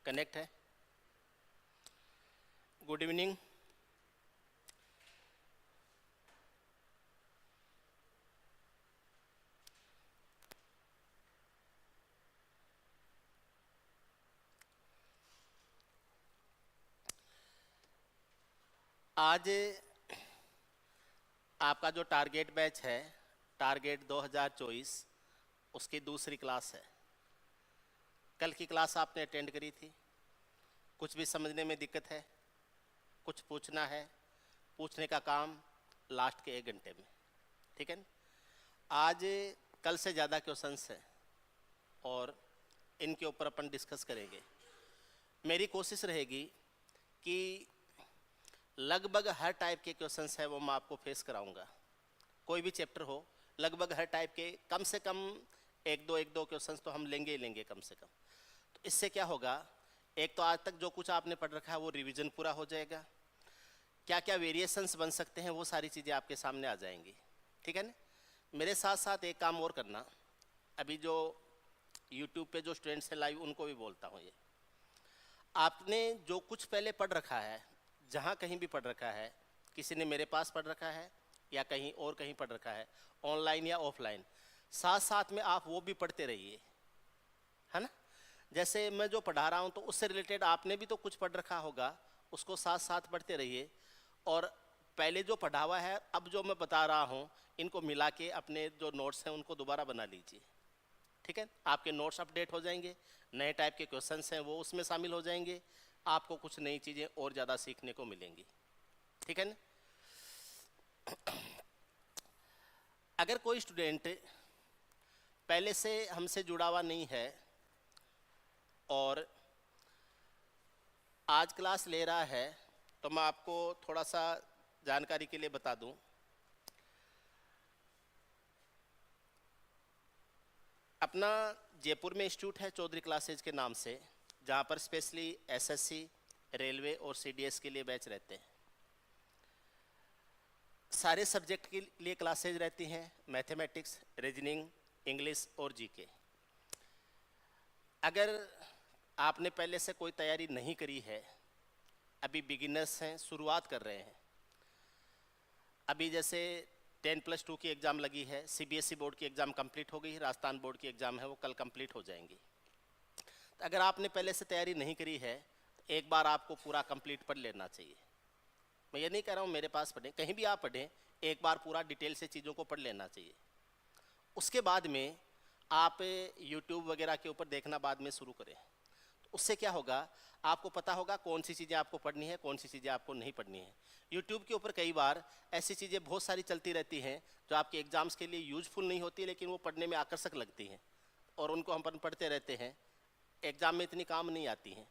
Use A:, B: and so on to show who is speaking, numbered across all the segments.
A: Connect है। Good evening. आज आपका जो टारगेट बैच है, टारगेट 2024, उसकी दूसरी क्लास है। कल की क्लास आपने अटेंड करी थी। कुछ भी समझने में दिक्कत है, कुछ पूछना है, पूछने का काम लास्ट के 1 घंटे में, ठीक है ना। आज कल से ज़्यादा क्वेश्चंस हैं और इनके ऊपर अपन डिस्कस करेंगे। मेरी कोशिश रहेगी कि लगभग हर टाइप के क्वेश्चंस है वो मैं आपको फेस कराऊंगा। कोई भी चैप्टर हो, लगभग हर टाइप के कम से कम एक दो क्वेश्चंस तो हम लेंगे ही लेंगे कम से कम। तो इससे क्या होगा, एक तो आज तक जो कुछ आपने पढ़ रखा है वो रिवीजन पूरा हो जाएगा। क्या क्या वेरिएशंस बन सकते हैं वो सारी चीज़ें आपके सामने आ जाएंगी, ठीक है ना। मेरे साथ साथ एक काम और करना, अभी जो यूट्यूब पे जो स्टूडेंट्स हैं लाइव, उनको भी बोलता हूँ, ये आपने जो कुछ पहले पढ़ रखा है, जहाँ कहीं भी पढ़ रखा है, किसी ने मेरे पास पढ़ रखा है या कहीं और कहीं पढ़ रखा है, ऑनलाइन या ऑफलाइन, साथ साथ में आप वो भी पढ़ते रहिए, है ना। जैसे मैं जो पढ़ा रहा हूँ तो उससे रिलेटेड आपने भी तो कुछ पढ़ रखा होगा, उसको साथ साथ पढ़ते रहिए। और पहले जो पढ़ा हुआ है, अब जो मैं बता रहा हूँ, इनको मिला के अपने जो नोट्स हैं उनको दोबारा बना लीजिए, ठीक है। आपके नोट्स अपडेट हो जाएंगे, नए टाइप के क्वेश्चंस हैं वो उसमें शामिल हो जाएंगे, आपको कुछ नई चीज़ें और ज़्यादा सीखने को मिलेंगी, ठीक है ना। अगर कोई स्टूडेंट पहले से हमसे जुड़ा हुआ नहीं है और आज क्लास ले रहा है, तो मैं आपको थोड़ा सा जानकारी के लिए बता दूं। अपना जयपुर में इंस्टीट्यूट है चौधरी क्लासेज के नाम से, जहां पर स्पेशली एसएससी, रेलवे और सीडीएस के लिए बैच रहते हैं। सारे सब्जेक्ट के लिए क्लासेज रहती हैं, मैथमेटिक्स, रीजनिंग, इंग्लिश और जीके। अगर आपने पहले से कोई तैयारी नहीं करी है, अभी बिगिनर्स हैं, शुरुआत कर रहे हैं, अभी जैसे 10+2 की एग्ज़ाम लगी है, सीबीएसई बोर्ड की एग्ज़ाम कंप्लीट हो गई, राजस्थान बोर्ड की एग्ज़ाम है वो कल कंप्लीट हो जाएंगी। तो अगर आपने पहले से तैयारी नहीं करी है तो एक बार आपको पूरा कंप्लीट पढ़ लेना चाहिए। मैं ये नहीं कह रहा हूँ मेरे पास पढ़ें, कहीं भी आप पढ़ें, एक बार पूरा डिटेल से चीज़ों को पढ़ लेना चाहिए। उसके बाद में आप यूट्यूब वगैरह के ऊपर देखना बाद में शुरू करें। तो उससे क्या होगा, आपको पता होगा कौन सी चीज़ें आपको पढ़नी है, कौन सी चीज़ें आपको नहीं पढ़नी है। यूट्यूब के ऊपर कई बार ऐसी चीज़ें बहुत सारी चलती रहती हैं जो आपके एग्जाम्स के लिए यूजफुल नहीं होती, लेकिन वो पढ़ने में आकर्षक लगती हैं और उनको हम पढ़ते रहते हैं, एग्ज़ाम में इतनी काम नहीं आती हैं।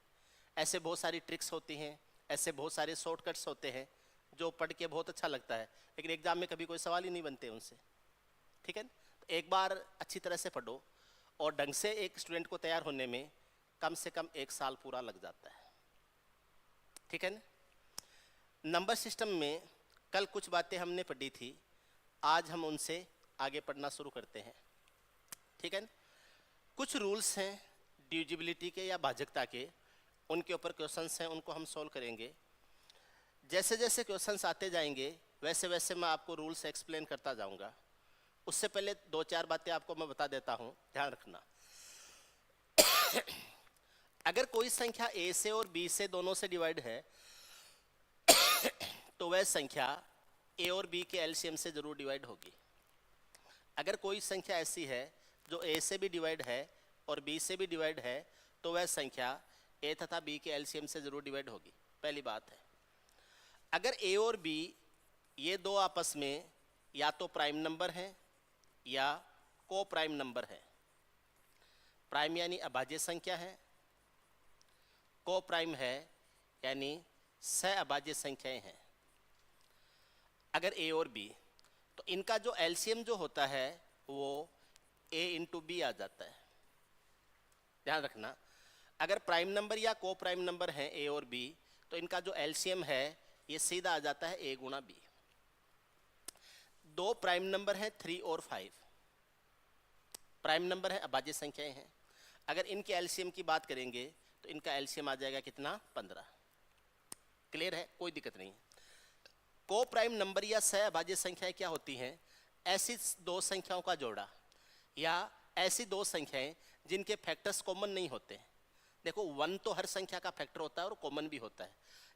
A: ऐसे बहुत सारी ट्रिक्स होती हैं, ऐसे बहुत सारे शॉर्टकट्स होते हैं जो पढ़ के बहुत अच्छा लगता है, लेकिन एग्ज़ाम में कभी कोई सवाल ही नहीं बनते उनसे, ठीक है। तो एक बार अच्छी तरह से पढ़ो, और ढंग से एक स्टूडेंट को तैयार होने में कम से कम 1 साल पूरा लग जाता है, ठीक है ना। नंबर सिस्टम में कल कुछ बातें हमने पढ़ी थी, आज हम उनसे आगे पढ़ना शुरू करते हैं, ठीक है ना। कुछ रूल्स हैं डिविजिबिलिटी के या भाजकता के, उनके ऊपर क्वेश्चंस हैं, उनको हम सॉल्व करेंगे। जैसे जैसे क्वेश्चंस आते जाएंगे वैसे वैसे मैं आपको रूल्स एक्सप्लेन करता जाऊंगा। उससे पहले 2-4 बातें आपको मैं बता देता हूं, ध्यान रखना। अगर कोई संख्या ए से और बी से दोनों से डिवाइड है तो वह संख्या ए और बी के एलसीएम से जरूर डिवाइड होगी। अगर कोई संख्या ऐसी है जो ए से भी डिवाइड है और बी से भी डिवाइड है तो वह संख्या ए तथा बी के एलसीएम से जरूर डिवाइड होगी, पहली बात है। अगर ए और बी ये दो आपस में या तो प्राइम नंबर हैं या को प्राइम नंबर है, प्राइम यानी अभाज्य संख्या है, को प्राइम है यानी सह अभाज्य संख्याएं हैं। अगर ए और बी, तो इनका जो एलसीएम जो होता है वो ए इंटू बी आ जाता है, ध्यान रखना। अगर प्राइम नंबर या को प्राइम नंबर है ए और बी, तो इनका जो एलसीएम है ये सीधा आ जाता है ए गुणा बी। दो प्राइम नंबर है 3 और 5, प्राइम नंबर है, अभाज्य संख्याएं हैं। अगर इनके एलसीएम की बात करेंगे तो तो इनका एलसीएम आ जाएगा कितना, 15। क्लियर है, कोई दिक्कत नहीं। को प्राइम नंबर या सहअभाज्य संख्याएं क्या होती हैं? ऐसी दो संख्याओं का जोड़ा या ऐसी दो संख्याएं जिनके फैक्टर्स कॉमन नहीं होते। देखो 1 तो हर संख्या का फैक्टर होता है और कॉमन भी होता है,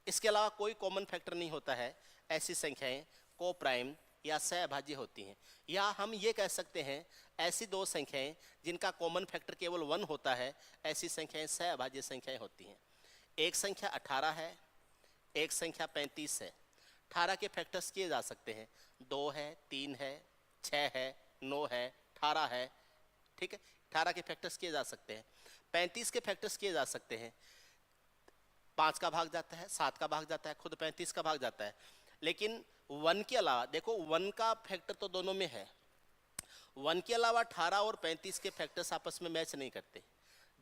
A: इसके अलावा कोई कॉमन फैक्टर नहीं होता है, ऐसी संख्याएं को प्राइम या सहअभाज्य होती हैं। या हम ये कह सकते हैं ऐसी दो संख्याएं जिनका कॉमन फैक्टर केवल 1 होता है, ऐसी संख्याएं सहअभाज्य संख्याएं होती हैं। एक संख्या 18 है, एक संख्या 35 है। 18 के फैक्टर्स किए जा सकते हैं, 2 है, 3 है, 6 है, 9 है, 18 है, ठीक है। 18 के फैक्टर्स किए जा सकते हैं। 35 के फैक्टर्स किए जा सकते हैं, 5 का भाग जाता है, 7 का भाग जाता है, खुद 35 का भाग जाता है। लेकिन 1 के अलावा देखो 1 का फैक्टर तो दोनों में है, 1 के अलावा 18 और 35 के फैक्टर्स आपस में मैच नहीं करते।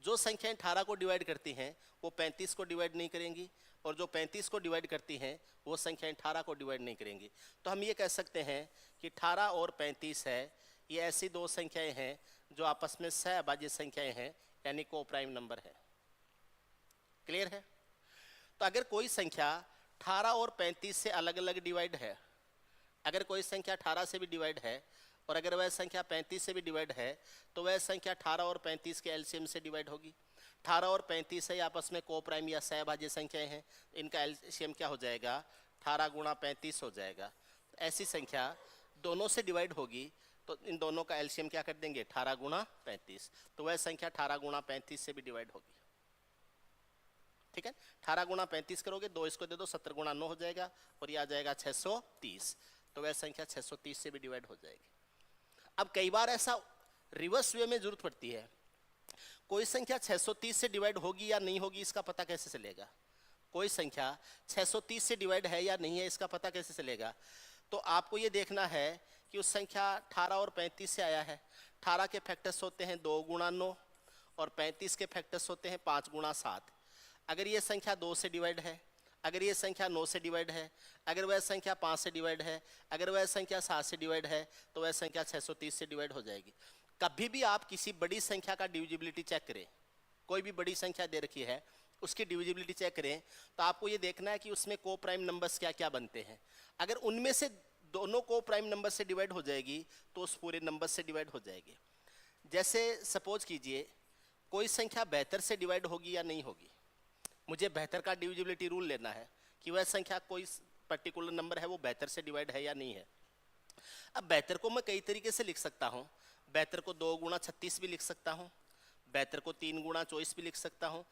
A: जो संख्याएं 18 को डिवाइड करती हैं वो 35 को डिवाइड नहीं करेंगी, और जो 35 को डिवाइड करती हैं वो संख्याएं 18 को डिवाइड नहीं करेंगी। तो हम ये कह सकते हैं कि 18 और 35 है, ये ऐसी दो संख्याएं हैं जो आपस में सहअभाज्य संख्याएं हैं, यानी को प्राइम नंबर है। क्लियर है? तो अगर कोई संख्या 18 और 35 से अलग अलग डिवाइड है, अगर कोई संख्या 18 से भी डिवाइड है और अगर वह संख्या 35 से भी डिवाइड है, तो वह संख्या 18 और 35 के एलसीएम से डिवाइड होगी। 18 और 35 है आपस में को प्राइम या सहअभाज्य संख्याएं हैं, इनका एलसीएम क्या हो जाएगा, 18 गुणा 35 हो जाएगा। ऐसी संख्या दोनों से डिवाइड होगी तो इन दोनों का एलसीएम क्या कर देंगे, 18 गुणा 35, तो वह संख्या 18 गुणा 35 से भी डिवाइड होगी। ठीक है, 18 गुणा 35 करोगे, 2 इसको दे दो, 70 गुणा 9 हो जाएगा और ये आ जाएगा 630, तो वह संख्या 630 से भी डिवाइड हो जाएगी। अब कई बार ऐसा रिवर्स वे में जरूरत पड़ती है, कोई संख्या 630 से डिवाइड होगी या नहीं होगी इसका पता कैसे चलेगा? कोई संख्या 630 से डिवाइड है या नहीं है इसका पता कैसे चलेगा? तो आपको ये देखना है कि उस संख्या 18 और 35 से आया है। 18 के फैक्टर्स होते हैं 2 गुणा 9 और 35 के फैक्टर्स होते हैं 5 गुणा 7। अगर ये संख्या 2 से डिवाइड है, अगर ये संख्या 9 से डिवाइड है, अगर वह संख्या 5 से डिवाइड है, अगर वह संख्या 7 से डिवाइड है, तो वह संख्या 630 से डिवाइड हो जाएगी। कभी भी आप किसी बड़ी संख्या का डिविजिबिलिटी चेक करें, कोई भी बड़ी संख्या दे रखी है उसकी डिविजिबिलिटी चेक करें, तो आपको ये देखना है कि उसमें को प्राइम नंबर्स क्या क्या बनते हैं। अगर उनमें से दोनों को प्राइम नंबर से डिवाइड हो जाएगी तो उस पूरे नंबर से डिवाइड हो जाएगी। जैसे सपोज कीजिए कोई संख्या 72 से डिवाइड होगी या नहीं होगी, मुझे 72 का डिविजिबिलिटी रूल लेना है कि वह संख्या कोई पर्टिकुलर नंबर है वो 72 से डिवाइड है या नहीं है। अब 72 को मैं कई तरीके से लिख सकता हूँ, 72 को 2 गुणा 36 भी लिख सकता हूँ, 72 को 3 गुणा 24 भी लिख सकता हूँ,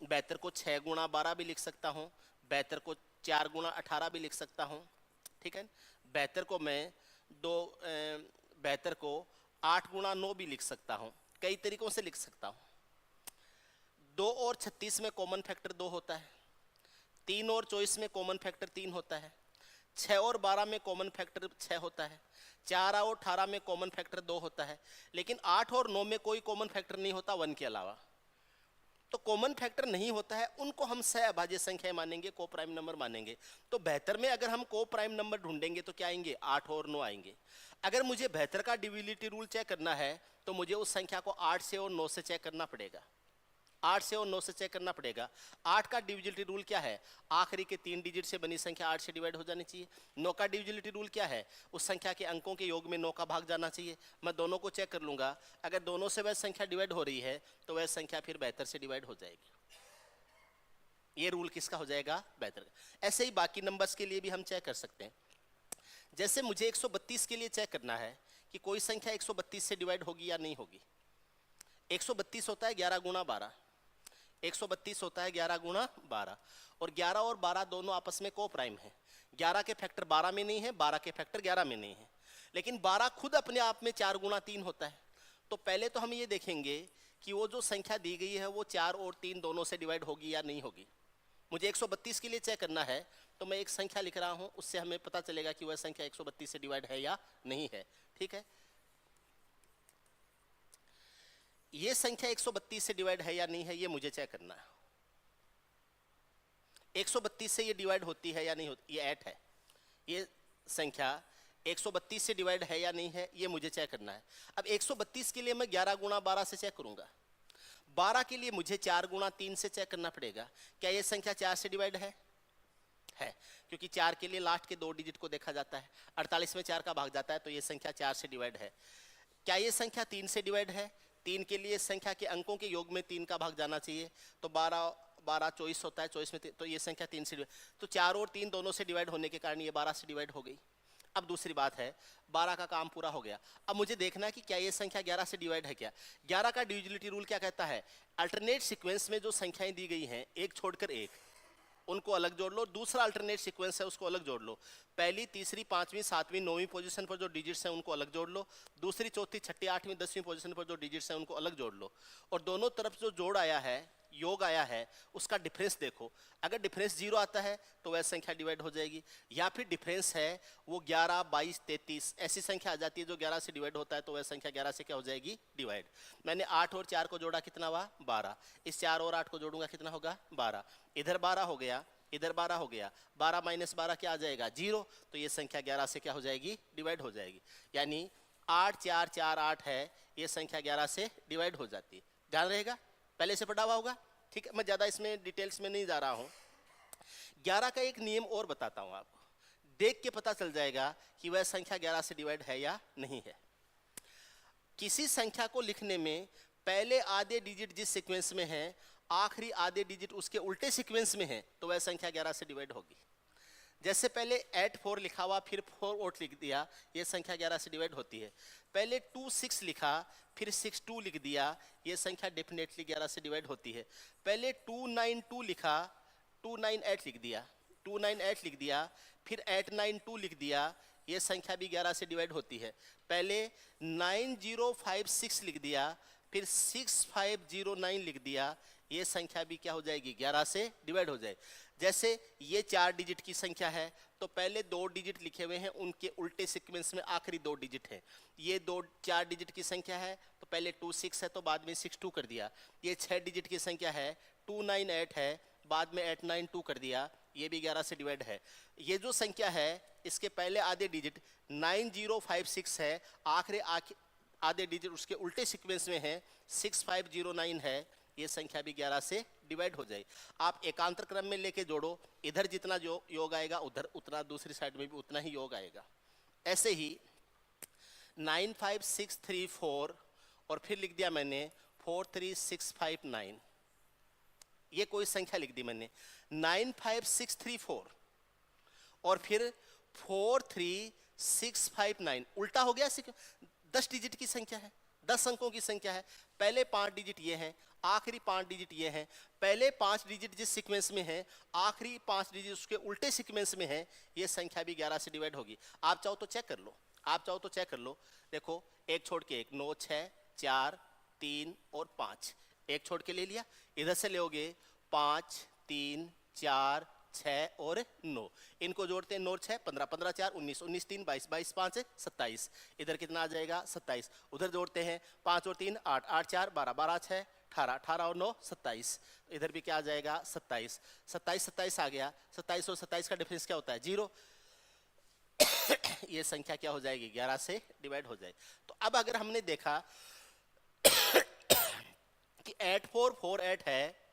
A: 72 को 6 गुणा 12 भी लिख सकता हूँ, 72 को 4 गुणा 18 भी लिख सकता हूँ। ठीक है, 72 को मैं 72 को 8 गुणा 9 भी लिख सकता हूँ, कई तरीकों से लिख सकता हूँ। 2 और 36 में कॉमन फैक्टर 2 होता है, 3 और 24 में कॉमन फैक्टर 3 होता है, 6 और 12 में कॉमन फैक्टर 6 होता है, 4 और 18 में कॉमन फैक्टर 2 होता है, लेकिन 8 और 9 में कोई कॉमन फैक्टर नहीं होता 1 के अलावा। तो कॉमन फैक्टर नहीं होता है उनको हम सहअभाज्य संख्या मानेंगे, को प्राइम नंबर मानेंगे। तो 72 में अगर हम को प्राइम नंबर ढूंढेंगे तो क्या आएंगे, 8 और 9 आएंगे। अगर मुझे 72 का डिविजिबिलिटी रूल चेक करना है तो मुझे उस संख्या को 8 से और 9 से चेक करना पड़ेगा, 8 से और 9 से चेक करना पड़ेगा। 8 का डिविजिबिलिटी रूल क्या है, आखिरी के 3 डिजिट से बनी संख्या 8 से डिवाइड हो जानी चाहिए। 9 का डिविजिबिलिटी रूल क्या है, उस संख्या के अंकों के योग में 9 का भाग जाना चाहिए। मैं दोनों को चेक कर लूंगा, अगर दोनों से वह संख्या डिवाइड हो रही है तो वह संख्या फिर 72 से डिवाइड हो जाएगी। ये रूल किसका हो जाएगा, 72 का। ऐसे ही बाकी नंबर्स के लिए भी हम चेक कर सकते हैं। जैसे मुझे 132 के लिए चेक करना है कि कोई संख्या 132 से डिवाइड होगी या नहीं होगी। 132 होता है 11 गुणा 12, 132 होता है 11 गुणा 12, और 11 और 12 दोनों आपस में को प्राइम है। 11 के फैक्टर 12 में नहीं है, 12 के फैक्टर 11 में नहीं है, लेकिन 12 खुद अपने आप में 4 गुणा 3 होता है। तो पहले तो हम ये देखेंगे कि वो जो संख्या दी गई है वो 4 और 3 दोनों से डिवाइड होगी या नहीं होगी। मुझे 132 के लिए चेक करना है तो मैं एक संख्या लिख रहा हूं, उससे हमें पता चलेगा कि वह संख्या 132 से डिवाइड है या नहीं है। ठीक है, ये संख्या 132 से डिवाइड है या नहीं है ये मुझे चेक करना है। 132 से ये डिवाइड होती है या नहीं होती, ये 8 है, ये संख्या 132 से डिवाइड है या नहीं है ये मुझे चेक करना है। अब 132 के लिए मैं 11 गुणा 12 से चेक करूंगा। 12 के लिए मुझे 4 गुणा 3 से चेक करना पड़ेगा, क्या ये संख्या 4 से डिवाइड है? क्योंकि 4 के लिए लास्ट के 2 डिजिट को देखा जाता है, 48 में 4 का भाग जाता है, तो ये संख्या 4 से डिवाइड है। क्या ये संख्या 3 से डिवाइड है? 3 के लिए संख्या के अंकों के योग में 3 का भाग जाना चाहिए, तो 12 24 होता है, 24 में 3, तो ये संख्या 3 से डिवाइड, तो 4 और 3 दोनों से डिवाइड होने के कारण ये 12 से डिवाइड हो गई। अब दूसरी बात है, 12 का काम पूरा हो गया। अब मुझे देखना है कि क्या ये संख्या 11 से डिवाइड है क्या। 11 का डिविजिबिलिटी रूल क्या कहता है? अल्टरनेट सीक्वेंस में जो संख्याएं दी गई हैं, एक छोड़कर एक, उनको अलग जोड़ लो, दूसरा अल्टरनेट सीक्वेंस है उसको अलग जोड़ लो। पहली, तीसरी, पांचवी, सातवीं, नौवीं पोजीशन पर जो डिजिट्स हैं उनको अलग जोड़ लो, दूसरी, चौथी, छठी, आठवीं, 10वीं पोजीशन पर जो डिजिट्स हैं उनको अलग जोड़ लो, और दोनों तरफ जो जोड़ आया है, योग आया है, उसका डिफरेंस देखो। अगर डिफरेंस 0 आता है तो वह संख्या डिवाइड हो जाएगी, या फिर डिफरेंस है वो 11, 22, 33 ऐसी संख्या आ जाती है जो 11 से डिवाइड होता है, तो वह संख्या 11 से क्या हो जाएगी? डिवाइड। मैंने 8 और 4 को जोड़ा, कितना हुआ? 12। इस 4 और 8 को जोड़ूंगा, कितना होगा? 12। इधर 12 हो गया, इधर 12 हो गया, 12 माइनस 12 क्या आ जाएगा? 0। तो ये संख्या 11 से क्या हो जाएगी? डिवाइड हो जाएगी। यानी 8 4 4 8 है, ये संख्या 11 से डिवाइड हो जाती है। ध्यान रहेगा, पहले से पढ़ा हुआ होगा, ठीक है, मैं ज़्यादा इसमें डिटेल्स में नहीं जा रहा हूँ। 11 का एक नियम और बताता हूँ आपको, देख के पता चल जाएगा कि वह संख्या 11 से डिवाइड है या नहीं है। किसी संख्या को लिखने में पहले आधे डिजिट जिस सीक्वेंस में है, आखिरी आधे डिजिट उसके उल्टे सीक्वेंस में है, तो वह संख्या 11 से डिवाइड होगी। जैसे पहले 8 4 लिखा हुआ, फिर 4 8 लिख दिया, ये संख्या 11 से डिवाइड होती है। पहले 2 6 लिखा, फिर 6 2 लिख दिया, ये संख्या डेफिनेटली 11 से डिवाइड होती है। पहले 2 9 2 लिखा, 2 9 8 लिख दिया, 2 9 8 लिख दिया, फिर 8 9 2 लिख दिया, ये संख्या भी 11 से डिवाइड होती है। पहले 9 0 5 6 लिख दिया, फिर 6 5 0 9 लिख दिया, ये संख्या भी क्या हो जाएगी? 11 से डिवाइड हो जाए। जैसे ये 4 डिजिट की संख्या है, तो पहले 2 डिजिट लिखे हुए हैं, उनके उल्टे सीक्वेंस में आखिरी 2 डिजिट हैं। ये 4 डिजिट की संख्या है, तो पहले 2 6 है, तो बाद में 6 2 कर दिया। ये 6 डिजिट की संख्या है, 2 9 8 है, बाद में 8 9 2 कर दिया, ये भी 11 से डिवाइड है। ये जो संख्या है, इसके पहले आधे डिजिट 9 0 5 6 है, आखिरी आधे डिजिट उसके उल्टे सीक्वेंस में है, 6 5 0 9 है, ये संख्या भी 11 से डिवाइड हो जाए। आप एकांतर क्रम में लेके जोड़ो, इधर जितना जो योग आएगा उधर उतना दूसरी साइड में भी उतना ही योग आएगा। ऐसे ही 9 5 6 3 4 और फिर लिख दिया मैंने 4 3 6 5 9, ये कोई संख्या लिख दी मैंने। 9 5 6 3 4 और फिर 4 3 6 5 9, उल्टा हो गया। 10 डिजिट की संख्या है, 10 अंकों की संख्या है, पहले 5 डिजिट ये हैं, आखिरी 5 डिजिट ये हैं। पहले 5 डिजिट जिस सीक्वेंस में है, आखिरी 5 डिजिट उसके उल्टे सीक्वेंस में है, ये संख्या भी 11 से डिवाइड होगी। आप चाहो तो चेक कर लो, आप चाहो तो चेक कर लो। देखो, एक छोड़ के एक, 9 6 4 3 और 5, एक छोड़ के ले लिया। इधर से लोगे 5 3 4 6 और 9, इनको जोड़ते हैं 9 6 15 15 4 19 19 3 22 22 5 27, इधर कितना आ जाएगा? 27। उधर जोड़ते हैं 5 और 3 8 8 4 12 12 6 18 18 और 9 27, इधर भी क्या आ जाएगा? 27 27 27 आ गया। 27 और 27 का डिफरेंस क्या होता है? 0। ये संख्या क्या हो जाएगी? 11 से डिवाइड हो जाए। तो अब अगर हमने देखा कि 8 4 4 8 है,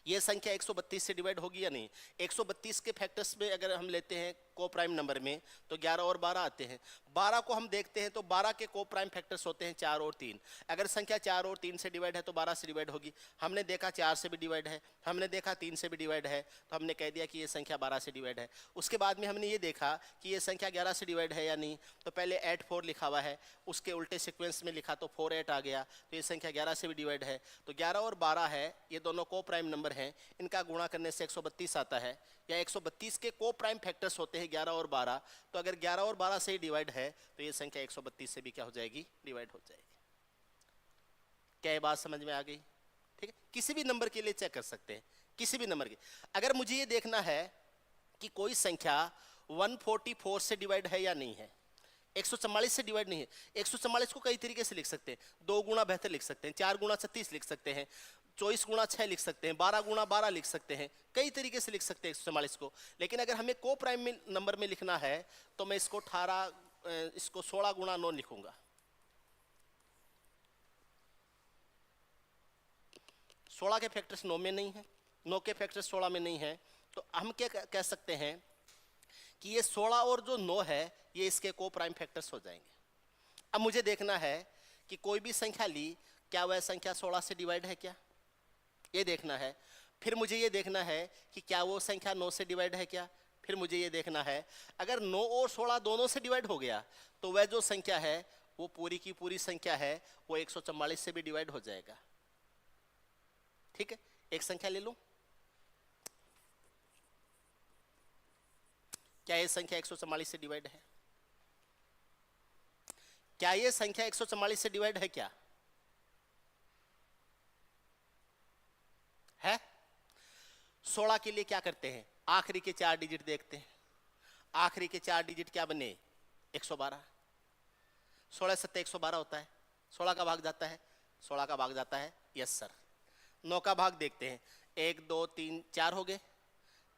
A: ये संख्या 132 से डिवाइड होगी या नहीं? 132 के फैक्टर्स में अगर हम लेते हैं को प्राइम नंबर में, तो 11 और 12 आते हैं। 12 को हम देखते हैं तो 12 के को प्राइम फैक्टर्स होते हैं 4 और 3। अगर संख्या 4 और 3 से डिवाइड है तो 12 से डिवाइड होगी। हमने देखा 4 से भी डिवाइड है, हमने देखा 3 से भी डिवाइड है, तो हमने कह दिया कि ये संख्या 12 से डिवाइड है। उसके बाद में हमने ये देखा कि ये संख्या 11 से डिवाइड है या नहीं, तो पहले 8 4 लिखा हुआ है, उसके उल्टे सिक्वेंस में लिखा तो 4 8 आ गया, तो ये संख्या 11 से भी डिवाइड है। तो 11 और 12 है, ये दोनों को प्राइम नंबर हैं, इनका गुणा करने से 132 आता है, या 132 के को प्राइम फैक्टर्स होते हैं 11 और 12। तो अगर 11 और 12 से ही डिवाइड है तो ये संख्या 132 से भी क्या हो जाएगी? डिवाइड हो जाएगी। क्या ये बात समझ में आ गई? ठीक है, किसी भी नंबर के लिए चेक कर सकते हैं, किसी भी नंबर के। अगर मुझे ये देखना है कि कोई संख्या 144 से डिवाइड है या नहीं है, 144 से डिवाइड नहीं है, 144 को कई तरीके से लिख सकते हैं। 2 गुना बेहतर लिख सकते हैं, 4 गुना 36 लिख सकते हैं, 24 गुना 6 लिख सकते हैं, 12 गुना 12 लिख सकते हैं, कई तरीके से लिख सकते हैं 144 को। लेकिन अगर हमें को प्राइम नंबर में लिखना है तो मैं इसको 16 गुना 9 लिखूंगा। 16 के फैक्टर्स 9 में नहीं है, 9 के फैक्टर्स 16 में नहीं है, तो हम क्या कह सकते हैं कि ये 16 और जो 9 है ये इसके को प्राइम फैक्टर्स हो जाएंगे। अब मुझे देखना है कि कोई भी संख्या ली, क्या वह संख्या 16 से डिवाइड है क्या, ये देखना है। फिर मुझे ये देखना है कि क्या वो संख्या 9 से डिवाइड है क्या, फिर मुझे ये देखना है अगर 9 और 16 दोनों से डिवाइड हो गया तो वह जो संख्या है वो पूरी की पूरी संख्या है वो 144 से भी डिवाइड हो जाएगा। ठीक है, एक संख्या ले लो, क्या ये संख्या 144 से डिवाइड है? क्या ये संख्या 144 से डिवाइड है क्या? है? 16 के लिए क्या करते हैं, आखिरी के 4 डिजिट देखते हैं। आखिरी के 4 डिजिट क्या बने? 112। 16 7 112 होता है। 16 का भाग जाता है, 16 का भाग जाता है, यस सर। 9 का भाग देखते हैं, 1 2 3 4 हो गए,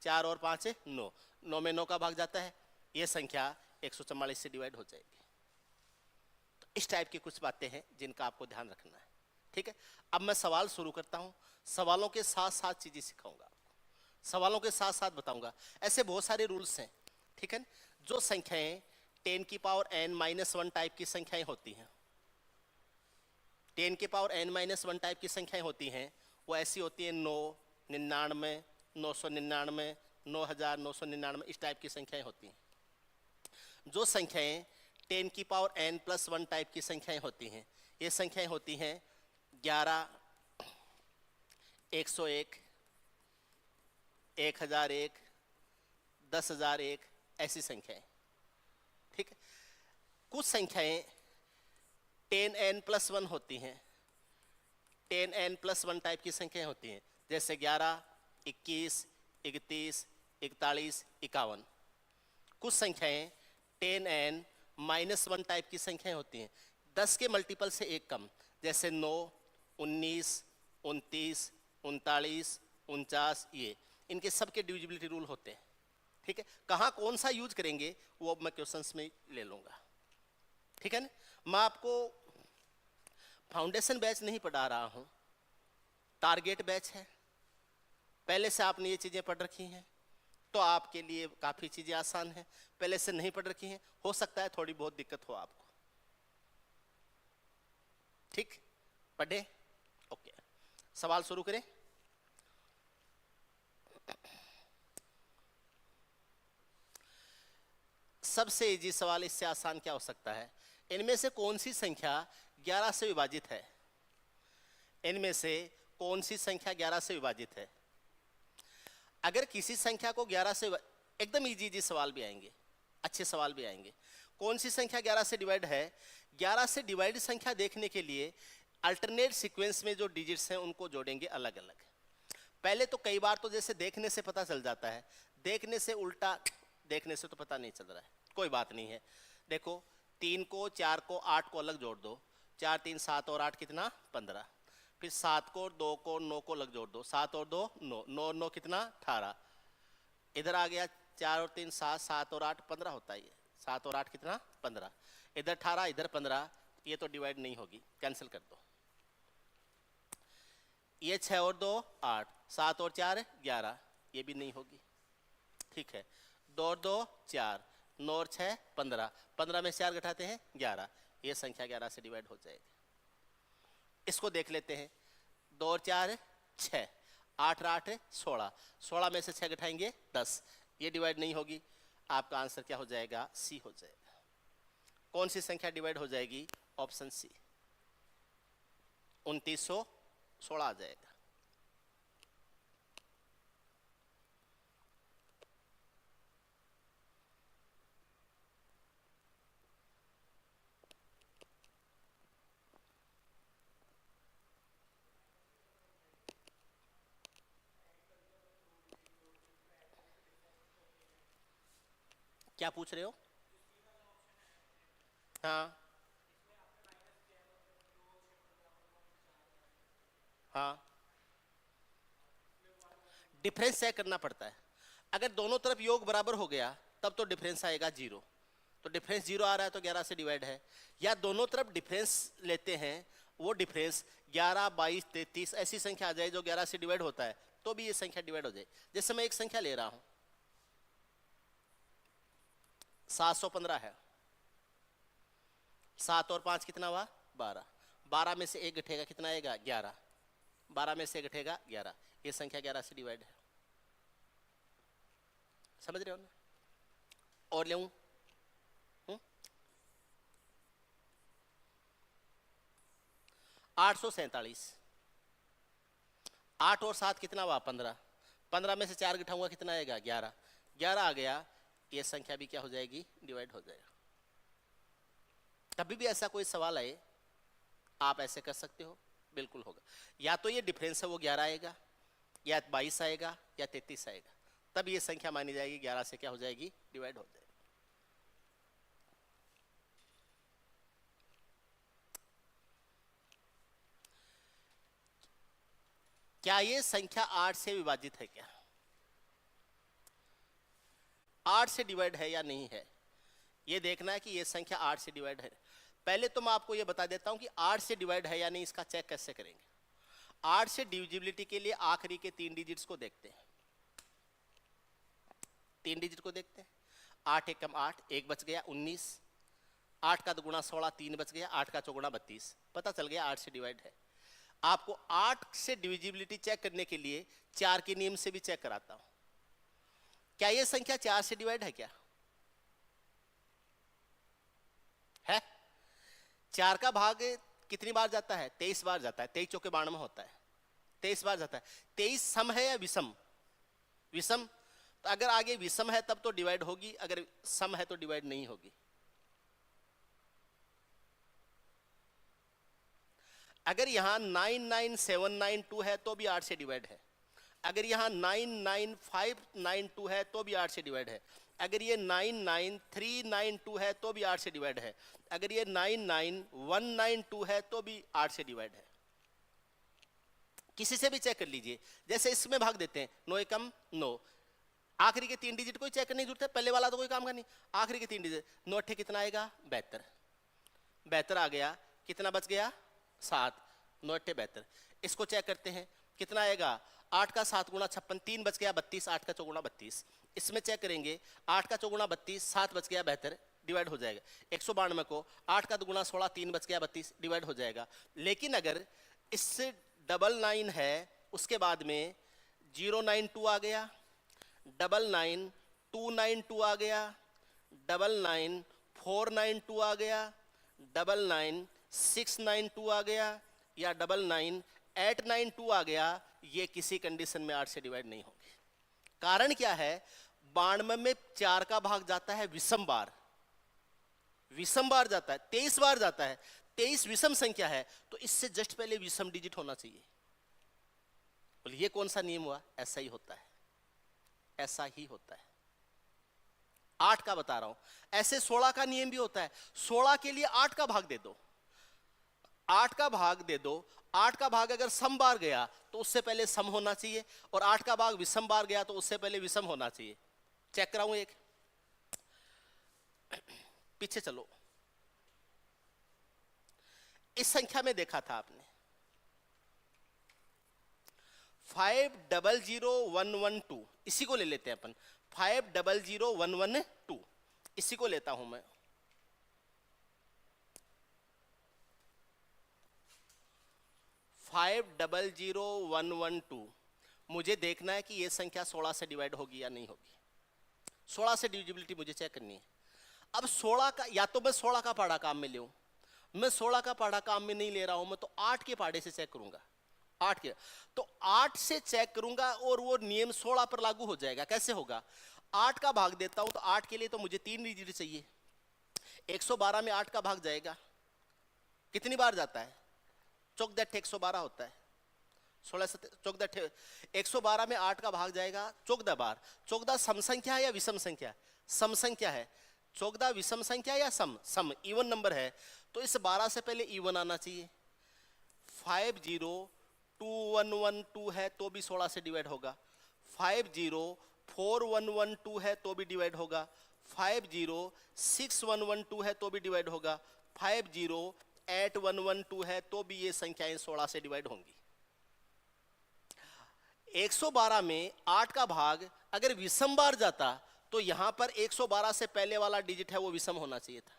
A: 4 और 5 है 9, 9 में 9 का भाग जाता है, ये संख्या 144 से डिवाइड हो जाएगी। तो इस टाइप की कुछ बातें हैं जिनका आपको ध्यान रखना है। ठीक है, अब मैं सवाल शुरू करता हूं, सवालों के साथ साथ चीजें सिखाऊंगा आपको, सवालों के साथ साथ बताऊंगा। ऐसे बहुत सारे रूल्स हैं, ठीक है, जो संख्याएं 10 की पावर n माइनस 1 टाइप की संख्याएं होती हैं, 10 की पावर n माइनस 1 टाइप की संख्याएं होती हैं, वो ऐसी होती है 9 99 999 9999, इस टाइप की संख्याएं होती हैं। जो संख्याएं 10 की पावर n प्लस 1 टाइप की संख्याएं होती हैं, ये संख्याएं होती हैं 11 101 1001 10001, ऐसी संख्याएं। ठीक है, कुछ संख्याएं 10n प्लस 1 होती हैं, 10n प्लस 1 टाइप की संख्याएं होती हैं, जैसे 11 21 31 41 51। कुछ संख्याएं 10n माइनस 1 टाइप की संख्याएं होती हैं, 10 के मल्टीपल से एक कम, जैसे 9 19 29 39 49, ये इनके सबके डिविजिबिलिटी रूल होते हैं। ठीक है, कहाँ कौन सा यूज करेंगे वो अब मैं क्वेश्चंस में ले लूंगा। ठीक है ना, मैं आपको फाउंडेशन बैच नहीं पढ़ा रहा हूं, टारगेट बैच है। पहले से आपने ये चीजें पढ़ रखी हैं तो आपके लिए काफी चीजें आसान हैं, पहले से नहीं पढ़ रखी हैं हो सकता है थोड़ी बहुत दिक्कत हो आपको। ठीक, पढ़े? ओके, सवाल शुरू करें। सबसे इजी सवाल, इससे आसान क्या हो सकता है? इनमें से कौन सी संख्या 11 से विभाजित है? इनमें से कौन सी संख्या 11 से विभाजित है? अगर किसी संख्या को 11 से, एकदम इजी सवाल भी आएंगे, अच्छे सवाल भी आएंगे। कौन सी संख्या 11 से डिवाइड है? 11 से डिवाइड संख्या देखने के लिए अल्टरनेट सीक्वेंस में जो डिजिट्स हैं उनको जोड़ेंगे अलग अलग। पहले तो कई बार तो जैसे देखने से पता चल जाता है, देखने से उल्टा देखने से तो पता नहीं चल रहा है, कोई बात नहीं है। देखो 3 को 4 को 8 को अलग जोड़ दो, 4 3 7 और 8 कितना? 15। फिर 7 को 2 को 9 को अलग जोड़ दो, 7 और 2 9, 9 और 9 कितना? 18। इधर आ गया 4 और 3 7, 7 और 8 15 होता है, 7 और 8 कितना? 15। इधर 18 इधर 15, ये तो डिवाइड नहीं होगी, कैंसिल कर दो। ये 6 और 2 8, 7 और 4 11, ये भी नहीं होगी। ठीक है, 2 और 2 4, 9 और 6 15, 15 में 4 घटाते हैं 11, ये संख्या 11 से डिवाइड हो जाएगी। इसको देख लेते हैं, 2 और 4 6, 8 और 8 16, 16 में से 6 घटाएंगे 10, ये डिवाइड नहीं होगी। आपका आंसर क्या हो जाएगा? सी हो जाएगा। कौन सी संख्या डिवाइड हो जाएगी? ऑप्शन सी, 2916 आ जाएगा। क्या पूछ रहे हो? हाँ हाँ, डिफरेंस चेक करना पड़ता है। अगर दोनों तरफ योग बराबर हो गया तब तो डिफरेंस आएगा 0, तो डिफरेंस 0 आ रहा है तो 11 से डिवाइड है। या दोनों तरफ डिफरेंस लेते हैं वो डिफरेंस 11, 22, 33 ऐसी संख्या आ जाए जो 11 से डिवाइड होता है तो भी ये संख्या डिवाइड हो जाए। जैसे मैं एक संख्या ले रहा हूं 715 है, 7 और 5 कितना हुआ 12, 12 में से एक घटेगा कितना आएगा 11, 12 में से एक घटेगा 11, ये संख्या 11 से डिवाइड है। समझ रहे हो ना? और ले 847, 8 और 7 कितना हुआ 15, 15 में से 4 घटाऊंगा कितना आएगा 11, 11 आ गया, ये संख्या भी क्या हो जाएगी डिवाइड हो जाएगा। कभी भी ऐसा कोई सवाल आए आप ऐसे कर सकते हो, बिल्कुल होगा। या तो ये डिफरेंस है वो 11 आएगा, या 22 आएगा, या 33 आएगा, तब ये संख्या मानी जाएगी 11 से क्या हो जाएगी डिवाइड हो जाएगी। क्या ये संख्या 8 से विभाजित है? क्या 8 से डिवाइड है या नहीं है, ये देखना है कि ये संख्या 8 से डिवाइड है। पहले तो मैं आपको ये बता देता हूं कि 8 से डिवाइड है या नहीं, इसका चेक कैसे करेंगे। 8 से डिविजिबिलिटी के लिए आखिरी के 3 डिजिट्स को देखते हैं, 3 डिजिट को देखते हैं। 8 एकम 8, 1 बच गया 19, 8 का दुगुना 16, 3 बच गया, 8 का चौगुना 32, पता चल गया 8 से डिवाइड है। आपको 8 से डिविजिबिलिटी चेक करने के लिए 4 के नियम से भी चेक कराता हूं। क्या यह संख्या 4 से डिवाइड है? क्या है? 4 का भाग कितनी बार जाता है? 23 बार जाता है। 23 चौके 92 होता है, 23 बार जाता है। 23 सम है या विषम? विषम। तो अगर आगे विषम है तब तो डिवाइड होगी, अगर सम है तो डिवाइड नहीं होगी। अगर यहां 99792 है तो भी 8 से डिवाइड है। अगर यहां 99592 है तो भी 8 से डिवाइड है। अगर ये 99392 है तो भी 8 से डिवाइड है। अगर ये 99192 है तो भी 8 से डिवाइड है। किसी से भी चेक कर लीजिए। जैसे इसमें भाग देते हैं 9 एकम 9, आखिरी के 3 डिजिट कोई चेक करने की जरूरत है, पहले वाला तो कोई काम का नहीं। आखिरी के 3 डिजिट 9 अट्ठे कितना आएगा 72, 72 आ गया, कितना बच गया 7, 9 अट्ठे 72। इसको चेक करते हैं कितना आएगा, 8 का 7 गुणा 56, 3 बच गया 32, 8 का चौगुना 32। इसमें चेक करेंगे 8 का चौगुना 32, 7 बच गया 72, डिवाइड हो जाएगा। 192 को 8 का दुगुना 16, 3 बच गया 32, डिवाइड हो जाएगा। लेकिन अगर इससे 99 है उसके बाद में 092 आ गया, 99 292 आ गया, 99 492 आ गया, 99 692 आ गया, या 99 892 आ गया, ये किसी कंडीशन में 8 से डिवाइड नहीं होंगे। कारण क्या है, 92 में 4 का भाग जाता है विषम बार, विषम बार जाता है, 23 बार जाता है। 23 विषम संख्या है तो इससे जस्ट पहले विषम डिजिट होना चाहिए। बोले ये कौन सा नियम हुआ? ऐसा ही होता है, ऐसा ही होता है। 8 का बता रहा हूं। ऐसे 16 का नियम भी होता है। 16 के लिए 8 का भाग दे दो, 8 का भाग दे दो। 8 का भाग अगर सम बार गया तो उससे पहले सम होना चाहिए, और 8 का भाग विषम बार गया तो उससे पहले विषम होना चाहिए। चेक कराऊं एक, पीछे चलो। इस संख्या में देखा था आपने 500112, इसी को ले लेते हैं अपन। 500112 इसी को लेता हूं मैं। 500112 मुझे देखना है कि ये संख्या 16 से डिवाइड होगी या नहीं होगी। 16 से डिविजिबिलिटी मुझे चेक करनी है। अब 16 का, या तो मैं 16 का पहाड़ा काम में ले, मैं 16 का पहाड़ा काम में नहीं ले रहा हूं, मैं तो 8 के पहाड़े से चेक करूंगा। 8 के, तो 8 से चेक करूंगा और वो नियम 16 पर लागू हो जाएगा। कैसे होगा? 8 का भाग देता हूं तो 8 के लिए तो मुझे 3 डिजिट चाहिए। 112 में 8 का भाग जाएगा, कितनी बार जाता है? चौक दठ 112 होता है। 16 चौक दठ 112 में 8 का भाग जाएगा 14 बार। 14 सम संख्या है या विषम संख्या? सम संख्या है। 14 विषम संख्या या सम? सम, इवन नंबर है। तो इस 12 से पहले इवन आना चाहिए। 502112 है तो भी 16 से डिवाइड होगा। 504112 है तो भी डिवाइड होगा। 506112 है तो भी डिवाइड होगा। 50 8112 है तो भी ये संख्याएं 16 से डिवाइड होंगी। 112 में 8 का भाग अगर विषम बार जाता तो यहां पर 112 से पहले वाला डिजिट है वो विषम होना चाहिए था।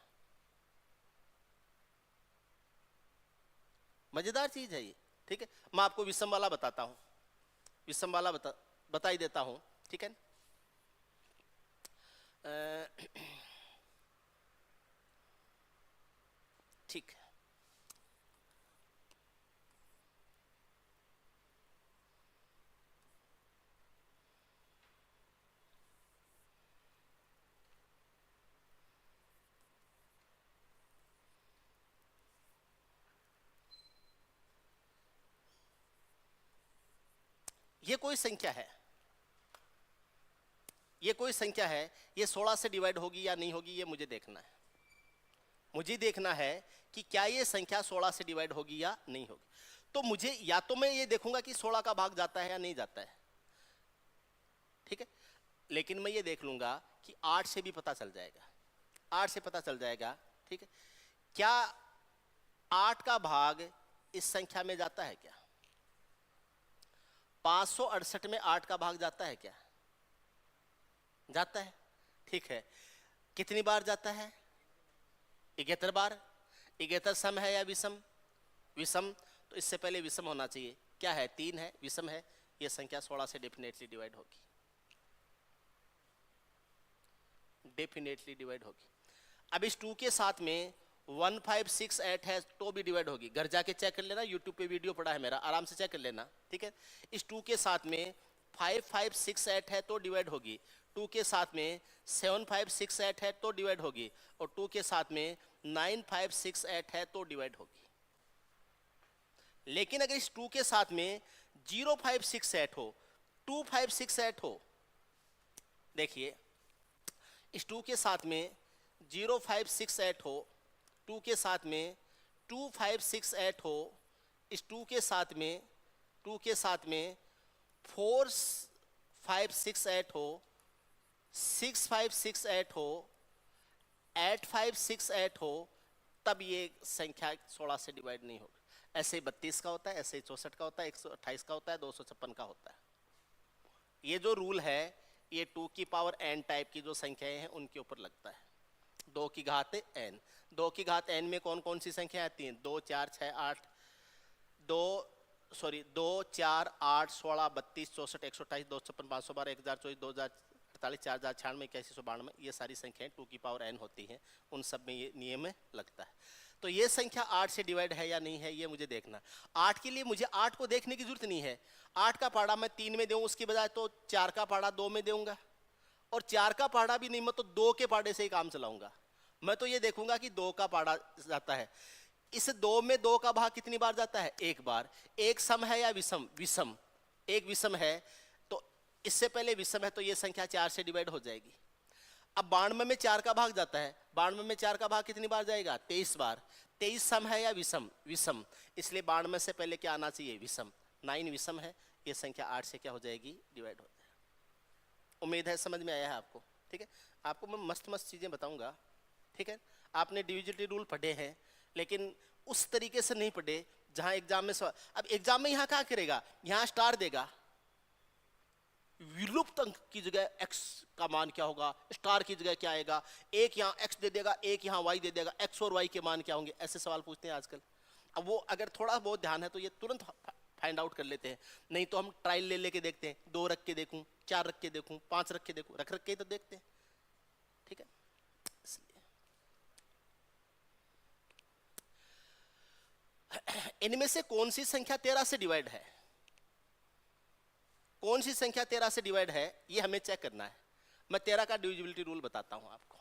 A: मजेदार चीज है ये, ठीक है। मैं आपको विषम वाला बताता हूं, विषम वाला बता ही देता हूं, ठीक है। ठीक है, ये कोई संख्या है, ये कोई संख्या है, ये 16 से डिवाइड होगी या नहीं होगी, ये मुझे देखना है। मुझे देखना है कि क्या ये संख्या 16 से डिवाइड होगी या नहीं होगी। तो मुझे या तो मैं ये देखूंगा कि 16 का भाग जाता है या नहीं जाता है, ठीक है। लेकिन मैं ये देख लूंगा कि 8 से भी पता चल जाएगा, 8 से पता चल जाएगा, ठीक है। क्या 8 का भाग इस संख्या में जाता है क्या? 568 में 8 का भाग जाता है क्या? जाता है, ठीक है। कितनी बार जाता है? 71 बार। 71 सम है या विषम? विषम, तो इससे पहले विषम होना चाहिए। क्या है? 3 है, विषम है। यह संख्या 16 से डेफिनेटली डिवाइड होगी, डेफिनेटली डिवाइड होगी। अब इस 2 के साथ में 1568 है तो भी डिवाइड होगी। घर जाके चेक कर लेना, यूट्यूब पे वीडियो पड़ा है मेरा, आराम से चेक कर लेना, ठीक है। इस 2 के साथ में 5568 है तो डिवाइड होगी। 2 के साथ में 7568 है तो डिवाइड होगी, और 2 के साथ में 9568 है तो डिवाइड होगी। लेकिन अगर इस 2 के साथ में 0568 हो, 2568 हो, देखिए इस 2 के साथ में 0568 हो, 2 के साथ में 2568 हो, इस 2 के साथ में 4568 हो, 6568 हो, 8568 हो, तब ये संख्या 16 से डिवाइड नहीं होगी। ऐसे 32 का होता है, ऐसे 64 का होता है, 128 का होता है, 256 का होता है। ये जो रूल है ये 2 की पावर n टाइप की जो संख्याएं हैं उनके ऊपर लगता है। 2 की घात n, 2 की घात n में कौन कौन सी संख्या आती हैं? 2 4 6 8, 2 4 8 16 32 64 128 256 512 1024 2048 4096 8192, ये सारी संख्याएं 2 की पावर n होती हैं, उन सब में ये नियम लगता है। तो ये संख्या 8 से डिवाइड है या नहीं है, ये मुझे देखना। 8 के लिए मुझे 8 को देखने की जरूरत नहीं है। 8 का पहाड़ा मैं 3 में दूं उसकी बजाय तो 4 का पहाड़ा 2 में दूंगा, और 4 का पहाड़ा भी नहीं, मैं तो 2 के पहाड़े से ही काम चलाऊंगा। मैं तो ये देखूंगा कि 2 का पहाड़ा जाता है। इस 2 में 2 का भाग कितनी बार जाता है? 1 बार। एक सम है या विषम? विषम। एक विषम है, तो इससे पहले विषम है तो ये संख्या 4 से डिवाइड हो जाएगी। अब 92 में 4 का भाग जाता है, 92 में 4 का भाग कितनी बार जाएगा? 23 बार। 23 सम है या विषम? विषम, इसलिए 92 से पहले क्या आना चाहिए? विषम। 9 विषम है, ये संख्या 8 से क्या हो जाएगी? डिवाइड हो जाएगी। उम्मीद है समझ में आया है आपको, ठीक है। आपको मैं मस्त मस्त चीजें बताऊंगा, ठीक है। आपने डिविजिबिलिटी रूल पढ़े हैं, लेकिन उस तरीके से नहीं पढ़े जहां एग्जाम में अब एग्जाम में यहां क्या करेगा? यहां स्टार देगा, विलुप्त अंक की जगह x का मान क्या होगा, स्टार की जगह क्या आएगा, एक यहाँ x दे देगा, एक यहाँ y दे देगा, x और y के मान क्या होंगे, ऐसे सवाल पूछते हैं आजकल। अब वो अगर थोड़ा बहुत ध्यान है तो ये तुरंत फाइंड आउट कर लेते हैं, नहीं तो हम ट्रायल ले लेके देखते हैं, 2 रख के देखूं, 4 रख के देखूं, 5 रख के देखूं, रख रख के तो देखते हैं, ठीक है। इसलिए इनमें से कौन सी संख्या 13 से डिवाइड है? कौन सी संख्या 13 से डिवाइड है, ये हमें चेक करना है। मैं 13 का डिविजिबिलिटी रूल बताता हूं आपको।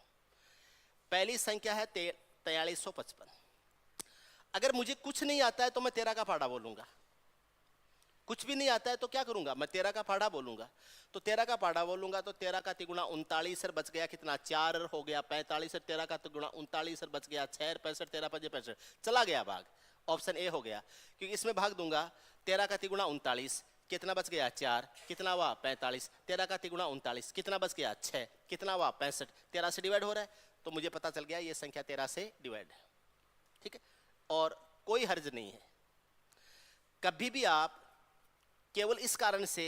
A: पहली संख्या है 4355। अगर मुझे कुछ नहीं आता है तो मैं 13 का पहाड़ा बोलूंगा, कुछ भी नहीं आता है तो क्या करूंगा? मैं 13 का पहाड़ा बोलूंगा। तो 13 का पहाड़ा बोलूंगा तो 13 का तिगुना 39 और बच गया कितना? 4 हो गया 45, और 13 का तिगुना 39 और बच गया 6, 65 13 5 65, चला गया भाग। ऑप्शन ए हो गया, क्योंकि इसमें भाग दूंगा। 13 का तिगुना 39, कितना बच गया? 4, कितना हुआ? 45। 13 का तिगुना 39, कितना बच गया? 6, कितना हुआ? 65। 13 से डिवाइड हो रहा है, तो मुझे पता चल गया ये संख्या 13 से डिवाइड है, ठीक है। और कोई हर्ज नहीं है। कभी भी आप केवल इस कारण से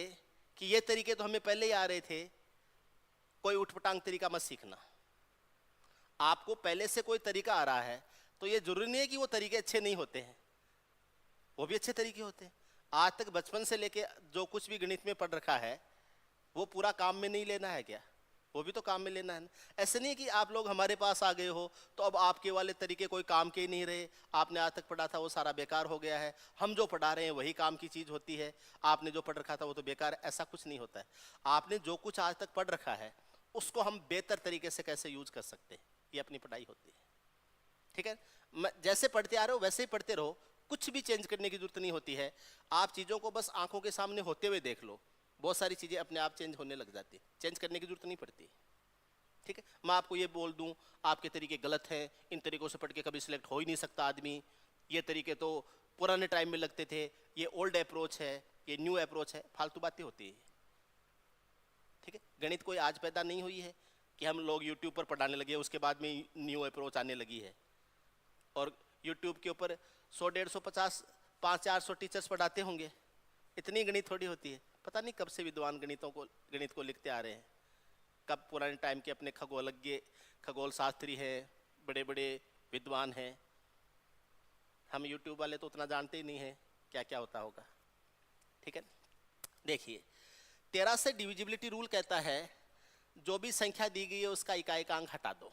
A: कि ये तरीके तो हमें पहले ही आ रहे थे, कोई उठपटांग तरीका मत सीखना। आपको पहले से कोई तरीका आ रहा है तो ये जरूरी नहीं है कि वो तरीके अच्छे नहीं होते हैं, वो भी अच्छे तरीके होते हैं। आज तक बचपन से लेके जो कुछ भी गणित में पढ़ रखा है वो पूरा काम में नहीं लेना है क्या? वो भी तो काम में लेना है ना। ऐसे नहीं कि आप लोग हमारे पास आ गए हो तो अब आपके वाले तरीके कोई काम के ही नहीं रहे, आपने आज तक पढ़ा था वो सारा बेकार हो गया है, हम जो पढ़ा रहे हैं वही काम की चीज होती है, आपने जो पढ़ रखा था वो तो बेकार है। ऐसा कुछ नहीं होता है। आपने जो कुछ आज तक पढ़ रखा है उसको हम बेहतर तरीके से कैसे यूज कर सकते हैं, ये अपनी पढ़ाई होती है। ठीक है, जैसे पढ़ते आ रहे हो वैसे ही पढ़ते रहो, कुछ भी चेंज करने की जरूरत नहीं होती है। आप चीजों को बस आंखों के सामने होते हुए देख लो, बहुत सारी चीजें अपने आप चेंज होने लग जाती है, चेंज करने की जरूरत नहीं पड़ती। ठीक है, मैं आपको ये बोल दूं आपके तरीके गलत हैं, इन तरीकों से पढ़ के कभी सिलेक्ट हो ही नहीं सकता आदमी, ये तरीके तो पुराने टाइम में लगते थे, ये ओल्ड अप्रोच है, ये न्यू अप्रोच है, फालतू बातें होती है। ठीक है, गणित कोई आज पैदा नहीं हुई है कि हम लोग यूट्यूब पर पढ़ाने लगे उसके बाद में न्यू अप्रोच आने लगी है। और यूट्यूब के ऊपर 100, 150, 50, 500-400 टीचर्स पढ़ाते होंगे, इतनी गणित थोड़ी होती है। पता नहीं कब से विद्वान गणित को लिखते आ रहे हैं, कब पुराने टाइम के अपने खगोल शास्त्री हैं, बड़े बड़े विद्वान हैं। हम यूट्यूब वाले तो उतना जानते ही नहीं हैं क्या क्या होता होगा। ठीक है, देखिए 13 से डिविजिबिलिटी रूल कहता है जो भी संख्या दी गई है उसका इकाई-अंक हटा दो।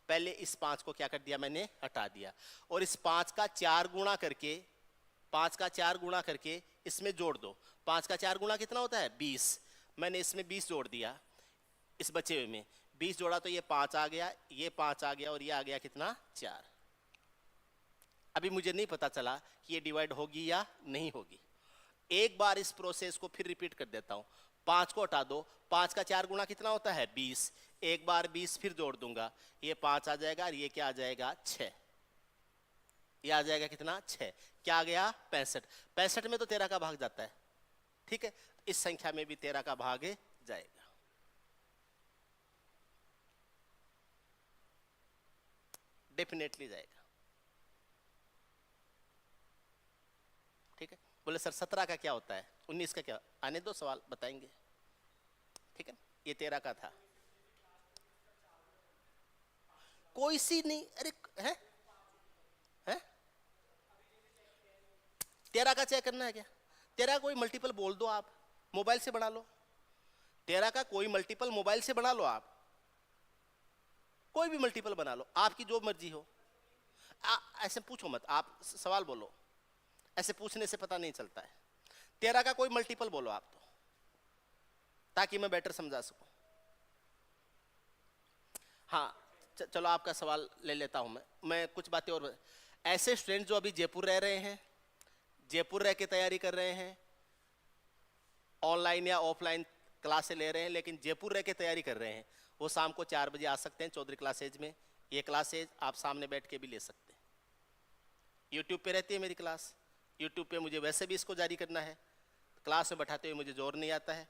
A: पहले इस 5 को क्या कर दिया मैंने, हटा दिया, और इस 5 का 4 गुणा करके 5 का 4 गुणा करके इसमें जोड़ दो। 5 का 4 गुणा कितना होता है, 20। मैंने इसमें 20 जोड़ दिया, इस बचे हुए में 20 जोड़ा तो ये 5 आ गया, ये 5 आ गया, और ये आ गया कितना, 4। अभी मुझे नहीं पता चला कि ये डिवाइड होगी या नहीं होगी। एक बार इस प्रोसेस को फिर रिपीट कर देता हूं। 5 को हटा दो, 5 का 4 गुणा कितना होता है, 20। एक बार 20 फिर जोड़ दूंगा, ये 5 आ जाएगा, और ये क्या आ जाएगा, 6। ये आ जाएगा कितना, 6। क्या आ गया, 65। 65 में तो 13 का भाग जाता है। ठीक है, इस संख्या में भी 13 का भाग जाएगा। डेफिनेटली जाएगा। ठीक है, बोले सर 17 का क्या होता है, 19 का क्या, आने दो सवाल बताएंगे। ठीक है, ये 13 का था, कोई सी नहीं, अरे है 13 का चेक करना है क्या? 13 कोई मल्टीपल बोल दो, आप मोबाइल से बना लो। 13 का कोई मल्टीपल मोबाइल से बना लो, आप कोई भी मल्टीपल बना लो, आपकी जो मर्जी हो। ऐसे पूछो मत, आप सवाल बोलो, ऐसे पूछने से पता नहीं चलता है। 13 का कोई मल्टीपल बोलो आप, तो ताकि मैं बेटर समझा सकूं। हाँ चलो आपका सवाल ले लेता हूं मैं कुछ बातें और। ऐसे स्टूडेंट जो अभी जयपुर रह रहे हैं, जयपुर रह के तैयारी कर रहे हैं, ऑनलाइन या ऑफलाइन क्लासें ले रहे हैं, लेकिन जयपुर रह के तैयारी कर रहे हैं, वो शाम को 4 बजे आ सकते हैं चौधरी क्लासेज में। ये क्लासेज आप सामने बैठ के भी ले सकते हैं। यूट्यूब पे रहती है मेरी क्लास, यूट्यूब पे मुझे वैसे भी इसको जारी करना है, क्लास में बैठाते हुए मुझे जोर नहीं आता है।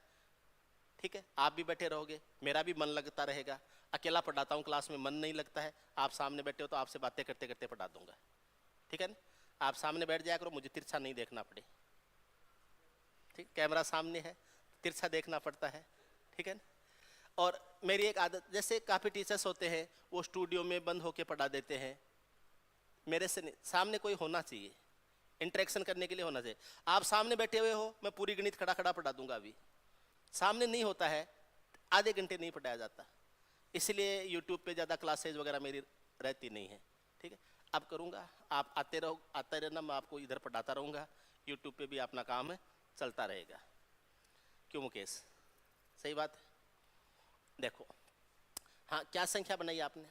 A: ठीक है, आप भी बैठे रहोगे, मेरा भी मन लगता रहेगा। अकेला पढ़ाता हूँ, क्लास में मन नहीं लगता है, आप सामने बैठे हो तो आपसे बातें करते करते पढ़ा दूंगा। ठीक है ना, आप सामने बैठ जाया करो, मुझे तिरछा नहीं देखना पड़े। ठीक, कैमरा सामने है, तिरछा देखना पड़ता है। ठीक है ना, और मेरी एक आदत, जैसे काफ़ी टीचर्स होते हैं वो स्टूडियो में बंद होके पढ़ा देते हैं, मेरे से नहीं, सामने कोई होना चाहिए, इंटरेक्शन करने के लिए होना चाहिए। आप सामने बैठे हुए हो, मैं पूरी गणित खड़ा खड़ा पढ़ा दूंगा, अभी सामने नहीं होता है, आधे घंटे नहीं पढ़ाया जाता, इसलिए यूट्यूब पे ज़्यादा क्लासेज वगैरह मेरी रहती नहीं है। ठीक है, अब करूँगा, आप आते रहना, मैं आपको इधर पढ़ाता रहूँगा, यूट्यूब पे भी अपना काम चलता रहेगा। क्यों मुकेश, सही बात है। देखो, हाँ क्या संख्या बनाई आपने,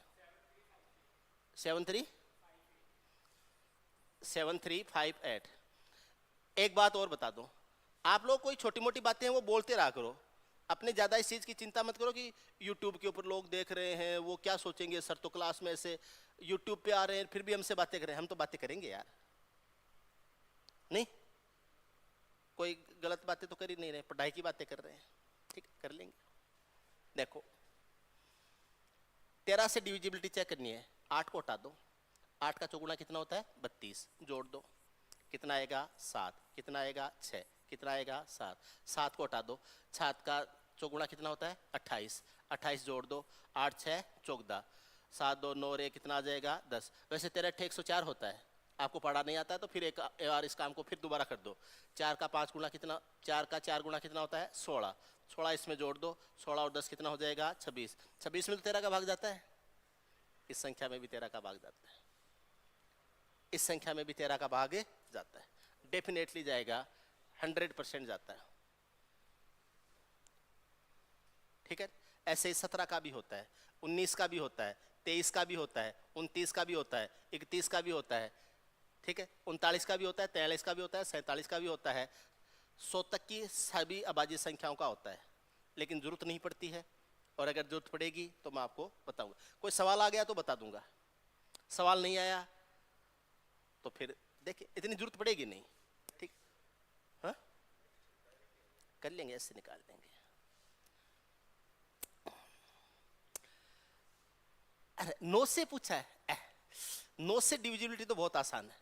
A: 7358। एक बात और बता दो, आप लोग कोई छोटी मोटी बातें हैं वो बोलते रहा करो, अपने ज़्यादा इस चीज़ की चिंता मत करो कि यूट्यूब के ऊपर लोग देख रहे हैं वो क्या सोचेंगे, सर तो क्लास में ऐसे यूट्यूब पे आ रहे हैं फिर भी हमसे बातें करें। हम तो बातें करेंगे यार, नहीं कोई गलत बातें तो कर ही नहीं रहे, पढ़ाई की बातें कर रहे हैं। ठीक, कर लेंगे। देखो 13 से डिविजिबिलिटी चेक करनी है, 8 को हटा दो, 8 का चौगुना कितना होता है 32, जोड़ दो, कितना आएगा 7, कितना आएगा 6, कितना आएगा 7, 7 को हटा दो, 7 का चौगुना कितना होता है 28, 28 जोड़ दो, 8 6 14, 7 2 9 रे कितना आ जाएगा 10। वैसे तेरा 104 होता है, आपको पढ़ा नहीं आता है तो फिर एक बार इस काम को फिर दोबारा कर दो। 4 का 5 गुना कितना, 4 का 4 गुना कितना होता है 16, 16 इसमें जोड़ दो, 16 और 10 कितना हो जाएगा 26, 26 में तो 13 का भाग जाता है, इस संख्या में भी 13 का भाग जाता है, इस संख्या में भी 13 का भाग जाता है, डेफिनेटली जाएगा, 100% जाता है। ठीक है, ऐसे ही 17 का भी होता है, 19 का भी होता है, 23 का भी होता है, 29 का भी होता है, 31 का भी होता है, ठीक है, 39 का भी होता है, 43 का भी होता है, 47 का भी होता है, 100 तक की सभी अभाज्य संख्याओं का होता है, लेकिन जरूरत नहीं पड़ती है, और अगर जरूरत पड़ेगी तो मैं आपको बताऊंगा। कोई सवाल आ गया तो बता दूंगा, सवाल नहीं आया तो फिर देखिए इतनी जरूरत पड़ेगी नहीं, ठीक, हाँ कर लेंगे, ऐसे निकाल देंगे। अरे 9 से पूछा है, 9 से डिविजिबिलिटी तो बहुत आसान है।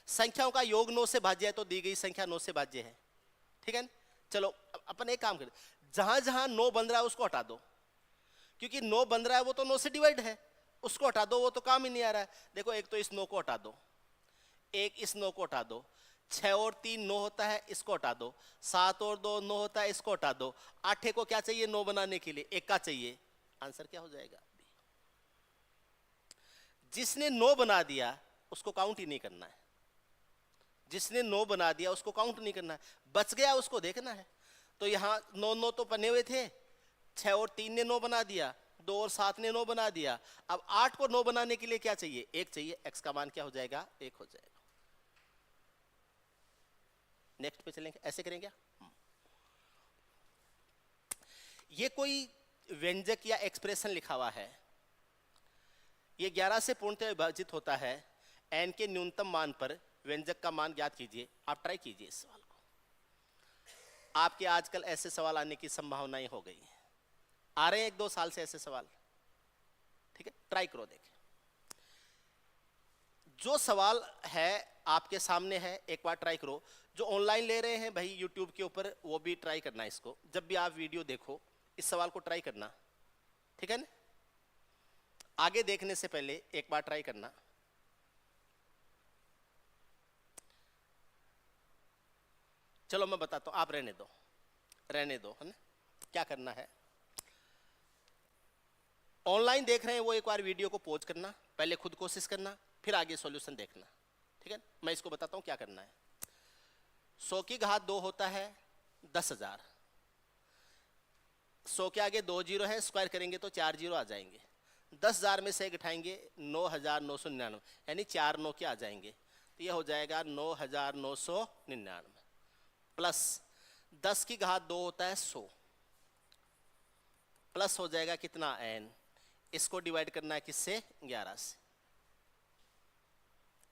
A: संख्याओं का योग 9 से भाज्य है तो दी गई संख्या 9 से भाज्य है, ठीक है ना? चलो अपन एक काम करें, जहां जहां 9 बन रहा है उसको हटा दो, क्योंकि 9 बन रहा है वो तो 9 से डिवाइड है, उसको हटा दो, वो तो काम ही नहीं आ रहा है। देखो एक तो इस 9 को हटा दो, एक इस 9 को हटा दो, 6 और 3 9 होता है, इसको हटा दो, 7 और 2 9 होता है, इसको हटा दो, 8 को क्या चाहिए 9 बनाने के लिए, 1 का चाहिए, आंसर क्या हो जाएगा? जिसने 9 बना दिया उसको काउंट ही नहीं करना है, जिसने 9 बना दिया उसको काउंट नहीं करना है, बच गया उसको देखना है। तो यहाँ 9 9 तो बने हुए थे, 6 और 3 ने 9 बना दिया, 2 और 7 ने 9 बना दिया, अब 8 को 9 बनाने के लिए क्या चाहिए? 1 चाहिए, x का मान क्या हो जाएगा? 1 हो जाएगा। नेक्स्ट पे चलेंगे, ऐसे करेंगे। ये कोई व्यंजक या एक्सप्रेशन लिखा हुआ है, ये 11 से पूर्णतः विभाजित होता है, n के न्यूनतम मान पर व्यंजक का मान ज्ञात कीजिए। आप ट्राई कीजिए इस सवाल को, आपके आजकल ऐसे सवाल आने की संभावनाएं हो गई हैं, आ रहे हैं 1-2 साल से ऐसे सवाल, ठीक है, ट्राई करो देखें। जो सवाल है आपके सामने है, एक बार ट्राई करो। जो ऑनलाइन ले रहे हैं भाई यूट्यूब के ऊपर, वो भी ट्राई करना इसको, जब भी आप वीडियो देखो इस सवाल को ट्राई करना, ठीक है ना? आगे देखने से पहले एक बार ट्राई करना। चलो मैं बताता हूं, आप रहने दो, रहने दो, है ना? क्या करना है, ऑनलाइन देख रहे हैं वो एक बार वीडियो को पॉज करना, पहले खुद कोशिश करना, फिर आगे सॉल्यूशन देखना, ठीक है? मैं इसको बताता हूं क्या करना है। 100 की घात 2 होता है 10,000, 100 के आगे 2 जीरो है, स्क्वायर करेंगे तो 4 जीरो आ जाएंगे, 10,000 में से एक उठाएंगे 9,999, यानी 4 9 के आ जाएंगे, तो ये हो जाएगा 9,999 प्लस 10 की घात 2 होता है 100, प्लस हो जाएगा कितना n, इसको डिवाइड करना है किससे? 11 से,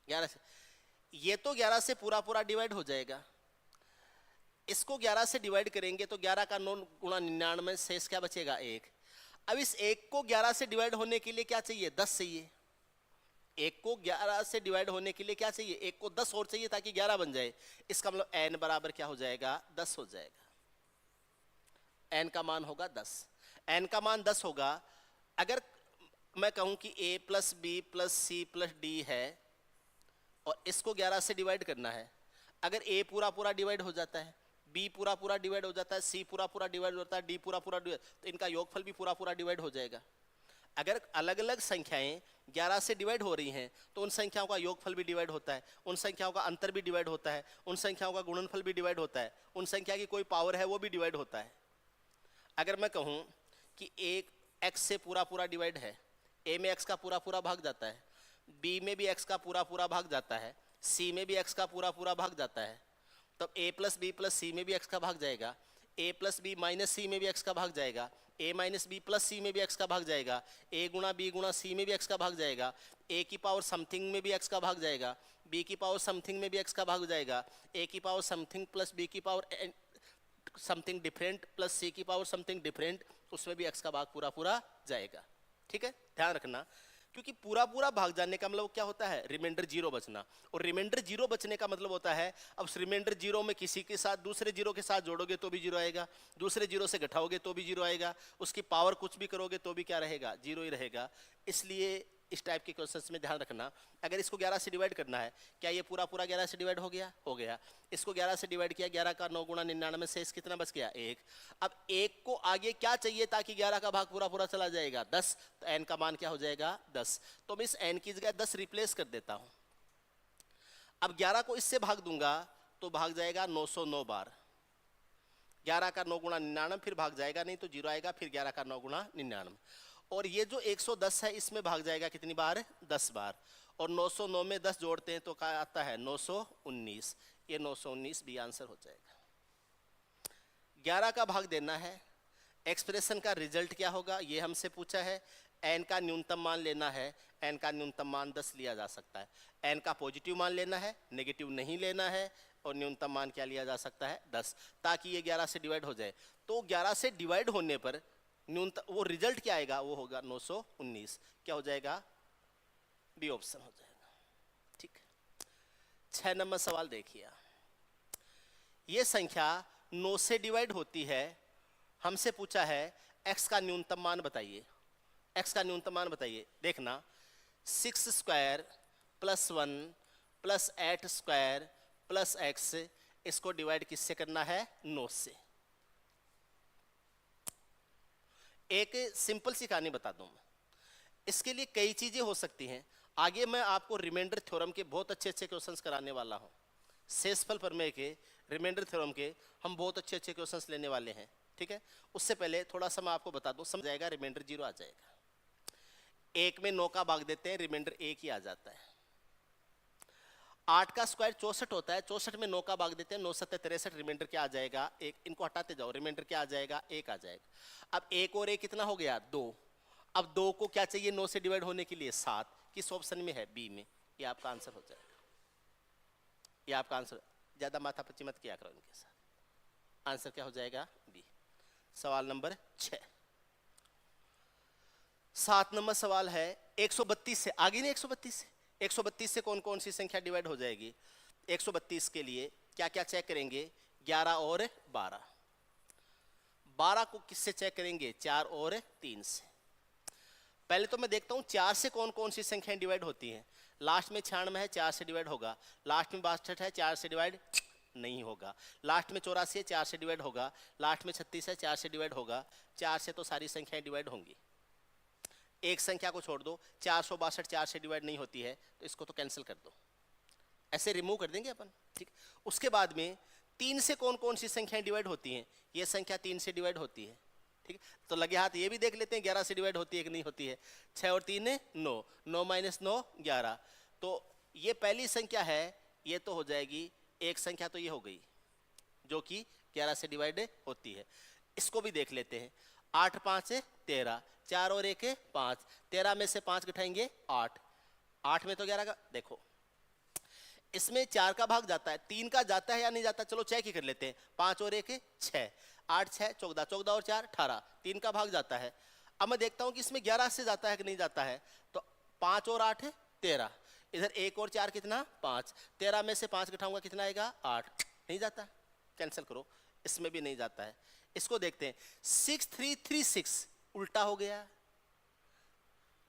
A: 11 से, ये तो 11 से पूरा पूरा डिवाइड हो जाएगा, इसको 11 से डिवाइड करेंगे तो 11 का 9 गुणा 99 शेष क्या बचेगा? 1। अब इस 1 को 11 से डिवाइड होने के लिए क्या चाहिए? 10 चाहिए। 1 को 11 से डिवाइड होने के लिए क्या चाहिए? 1 को 10 और चाहिए ताकि 11 बन जाए, इसका मतलब n बराबर क्या हो जाएगा? 10 हो जाएगा, n का मान होगा 10, n का मान 10 होगा। अगर मैं कहूं कि a plus B plus C plus D है और इसको 11 से डिवाइड करना है, अगर a पूरा पूरा डिवाइड हो जाता है, b पूरा पूरा डिवाइड हो जाता है, c पूरा पूरा डिवाइड होता है, d पूरा पूरा डिवाइड, तो इनका योगफल भी पूरा पूरा डिवाइड हो जाएगा। अगर अलग अलग संख्याएं 11 से डिवाइड हो रही हैं तो उन संख्याओं का योगफल भी डिवाइड होता है, उन संख्याओं का अंतर भी डिवाइड होता है, उन संख्याओं का गुणनफल भी डिवाइड होता है, उन संख्या की कोई पावर है वो भी डिवाइड होता है। अगर मैं कहूं कि एक x से पूरा पूरा डिवाइड है, a में x का पूरा पूरा भाग जाता है, b में भी x का पूरा पूरा भाग जाता है, c में भी x का पूरा पूरा भाग जाता है, तब a प्लस बी प्लस सी में भी x का भाग जाएगा, a प्लस बी माइनस सी में भी x का भाग जाएगा, a माइनस बी प्लस सी में भी x का भाग जाएगा, a गुणा b गुणा c में भी x का भाग जाएगा, a की पावर समथिंग में भी x का भाग जाएगा, b की पावर समथिंग में भी x का भाग जाएगा, a की पावर समथिंग प्लस b की power something different plus c की पावर समथिंग डिफरेंट, उसमें भी x का भाग पूरा पूरा जाएगा, ठीक है? ध्यान रखना, क्योंकि पूरा पूरा भाग जाने का मतलब क्या होता है, रिमाइंडर जीरो बचना, और रिमाइंडर जीरो बचने का मतलब होता है अब उस रिमाइंडर जीरो में किसी के साथ दूसरे जीरो के साथ जोड़ोगे तो भी जीरो आएगा, दूसरे जीरो से घटाओगे तो भी जीरो आएगा, उसकी पावर कुछ भी करोगे तो भी क्या रहेगा, जीरो ही रहेगा। इसलिए इस टाइप के क्वेश्चंस में ध्यान रखना, अगर इसको 11 से डिवाइड करना है, क्या ये पूरा पूरा 11 से डिवाइड हो गया, हो गया। इसको 11 से डिवाइड किया, 11 का 9 गुणा 99 से कितना बच गया, 1। अब 1 को आगे क्या चाहिए ताकि 11 का भाग पूरा पूरा चला जाएगा, 10, तो n का मान क्या हो जाएगा, 10। तो मैं इस n की जगह 10 रिप्लेस कर देता हूं। अब 11 को इससे भाग दूंगा तो भाग जाएगा 909 बार, 11 का 9 गुणा 99, फिर भाग जाएगा नहीं तो जीरो आएगा, फिर 11 का 9 गुणा 99, और ये जो 110 है इसमें भाग जाएगा कितनी बार, 10 बार, और 909 में 10 जोड़ते हैं तो क्या आता है, 919। ये 919 भी आंसर हो जाएगा। 11 का भाग देना है, एक्सप्रेशन का रिजल्ट क्या होगा ये हमसे पूछा है, n का न्यूनतम मान लेना है, n का न्यूनतम मान 10 लिया जा सकता है, n का पॉजिटिव मान लेना है, नेगेटिव नहीं लेना है, और न्यूनतम मान क्या लिया जा सकता है, 10, ताकि ये 11 से डिवाइड हो जाए। तो 11 से डिवाइड होने पर न्यूनतम वो रिजल्ट क्या आएगा, वो होगा 919। क्या हो जाएगा, बी ऑप्शन हो जाएगा। ठीक, 6 नंबर सवाल देखिए, ये संख्या 9 से डिवाइड होती है, हमसे पूछा है x का न्यूनतम मान बताइए, x का न्यूनतम मान बताइए। देखना 6 square plus 1 plus 8 square plus x, इसको डिवाइड किससे करना है, 9 से। एक सिंपल सी कहानी बता दूं मैं, इसके लिए कई चीजें हो सकती हैं। आगे मैं आपको रिमाइंडर थ्योरम के बहुत अच्छे अच्छे क्वेश्चंस कराने वाला हूं, शेषफल प्रमेय के, रिमाइंडर थ्योरम के हम बहुत अच्छे अच्छे क्वेश्चंस लेने वाले हैं। ठीक है, उससे पहले थोड़ा सा मैं आपको बता दूं, समझ जाएगा, रिमाइंडर जीरो आ जाएगा। 1 में 9 का भाग देते हैं, रिमाइंडर 1 ही आ जाता है। 8 का स्क्वायर 64 होता है, 64 में 9 का भाग देते हैं, 9 7 63, रिमाइंडर क्या आ जाएगा, 1। इनको हटाते जाओ, रिमाइंडर क्या आ जाएगा, 1 आ जाएगा। अब 1 और 1 कितना हो गया, 2। अब 2 को क्या चाहिए 9 से डिवाइड होने के लिए, 7। किस ऑप्शन में है, बी में। ये आपका आंसर हो जाएगा, ये आपका आंसर। ज्यादा माथा पच्ची मत किया करो इनके साथ, आंसर क्या हो जाएगा, बी। सवाल नंबर 6। 7 नंबर सवाल है, 132 से आगे नहीं, 132 से, 132 से कौन कौन सी संख्या डिवाइड हो जाएगी। 132 के लिए क्या क्या चेक करेंगे, 11 और 12। 12 को किससे चेक करेंगे, 4 और 3 से। पहले तो मैं देखता हूं 4 से कौन कौन सी संख्याएं डिवाइड होती हैं। लास्ट में 96 है, 4 से डिवाइड होगा। लास्ट में 62 है, 4 से डिवाइड नहीं होगा। लास्ट में 84 है, 4 से डिवाइड होगा। लास्ट में 36 है, 4 से डिवाइड होगा। 4 से तो सारी संख्याएं डिवाइड होंगी। एक संख्या को छोड़ दो, 462 4 से डिवाइड नहीं होती है, तो इसको तो कैंसिल कर दो, ऐसे रिमूव कर देंगे अपन। ठीक, उसके बाद में 3 से कौन कौन सी संख्याएं डिवाइड होती हैं। ये संख्या 3 से डिवाइड होती है। ठीक, तो लगे हाथ ये भी देख लेते हैं 11 से डिवाइड होती है कि नहीं होती है। 6 और 3 9, 9 माइनस 9 11। तो ये पहली संख्या है, ये तो हो जाएगी। एक संख्या तो ये हो गई जो कि 11 से डिवाइड होती है। इसको भी देख लेते हैं। 8 5 13, 4 और 1 5, 13 में से 5 घटाएंगे 8, 8 में तो 11 का। देखो इसमें 4 का भाग जाता है, 3 का जाता है या नहीं जाता, चलो चेक ही कर लेते हैं। 5 और 1 6, 8 6 14, 14 और 4 18, 3 का भाग जाता है। अब मैं देखता हूं कि इसमें 11 से जाता है कि नहीं जाता है। तो 5 और 8 13, इधर 1 और 4 कितना 5, 13 में से 5 घटाऊंगा कितना आएगा 8, नहीं जाता, कैंसिल करो। इसमें भी नहीं जाता है। इसको देखते हैं 6 3 3 6, उल्टा हो गया।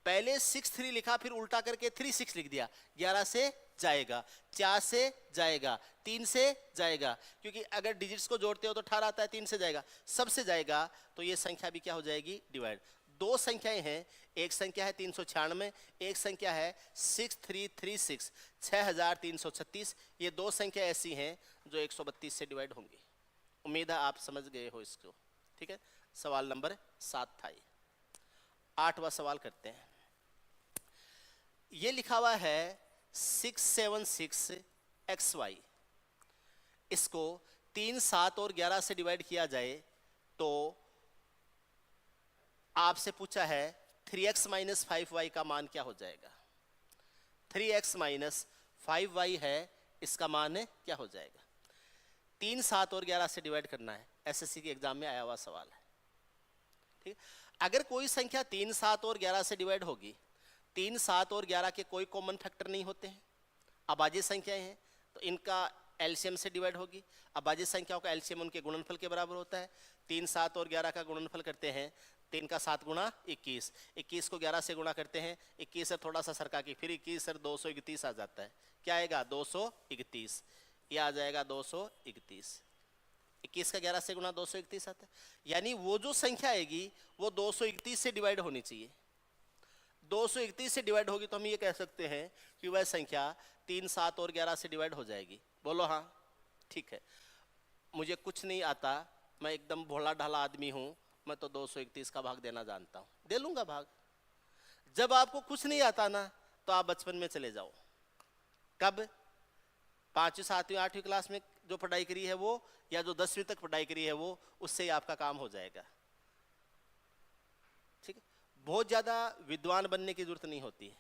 A: पहले 6 3 लिखा, फिर उल्टा करके 3 6 लिख दिया। 11 से जाएगा, 4 से जाएगा, 3 से जाएगा, क्योंकि अगर डिजिट्स को जोड़ते हो तो 18 आता है, 3 से जाएगा, सबसे जाएगा। तो ये संख्या भी क्या हो जाएगी, डिवाइड। दो संख्याएं हैं, एक संख्या है 396, एक संख्या है 6336, 6336। ये दो संख्या ऐसी हैं जो 132 से डिवाइड होंगी। उम्मीद है आप समझ गए हो इसको। ठीक है, सवाल नंबर 7 था ये। 8वां सवाल करते हैं। ये लिखा हुआ है 676 XY। इसको 3 7 और 11 से डिवाइड किया जाए तो आपसे पूछा है 3x माइनस 5y का मान क्या हो जाएगा। 3x माइनस 5y है, इसका मान है क्या हो जाएगा। 3 7 और 11 से डिवाइड करना है, एसएससी के एग्जाम में आया हुआ सवाल है। ठीक, अगर कोई संख्या 3 7 और 11 से डिवाइड होगी 3, 7 और 11 के कोई कॉमन फैक्टर नहीं होते हैं, अभाज्य संख्याएं हैं, तो इनका एलसीएम से डिवाइड होगी। अभाज्य संख्याओं का एलसीएम उनके गुणनफल के बराबर होता है। 3, 7 और 11 का गुणनफल करते हैं, 3 का 7 गुणा 21, 21 को 11 से गुणा करते हैं, 21 से थोड़ा सा सरका के फिर 21 से 231 आ जाता है। क्या आएगा? 231। ये आ जाएगा 231। 21 का 11 से गुणा 231 आता है। यानी वो जो संख्या आएगी वो 231 से डिवाइड होनी चाहिए। 231 से डिवाइड होगी तो हम ये कह सकते हैं कि वह संख्या 3, 7 और 11 से डिवाइड हो जाएगी। बोलो हाँ, ठीक है। मुझे कुछ नहीं आता, मैं एकदम भोला ढाला आदमी हूं, मैं तो 231 का भाग देना जानता हूं, दे लूंगा भाग। जब आपको कुछ नहीं आता ना, तो आप बचपन में चले जाओ। कब? 5वीं, 7वीं, 8वीं क्लास में जो पढ़ाई करी है वो, या जो 10वीं तक पढ़ाई करी है वो, उससे ही आपका काम हो जाएगा। ठीक है। बहुत ज्यादा विद्वान बनने की जरूरत नहीं होती है,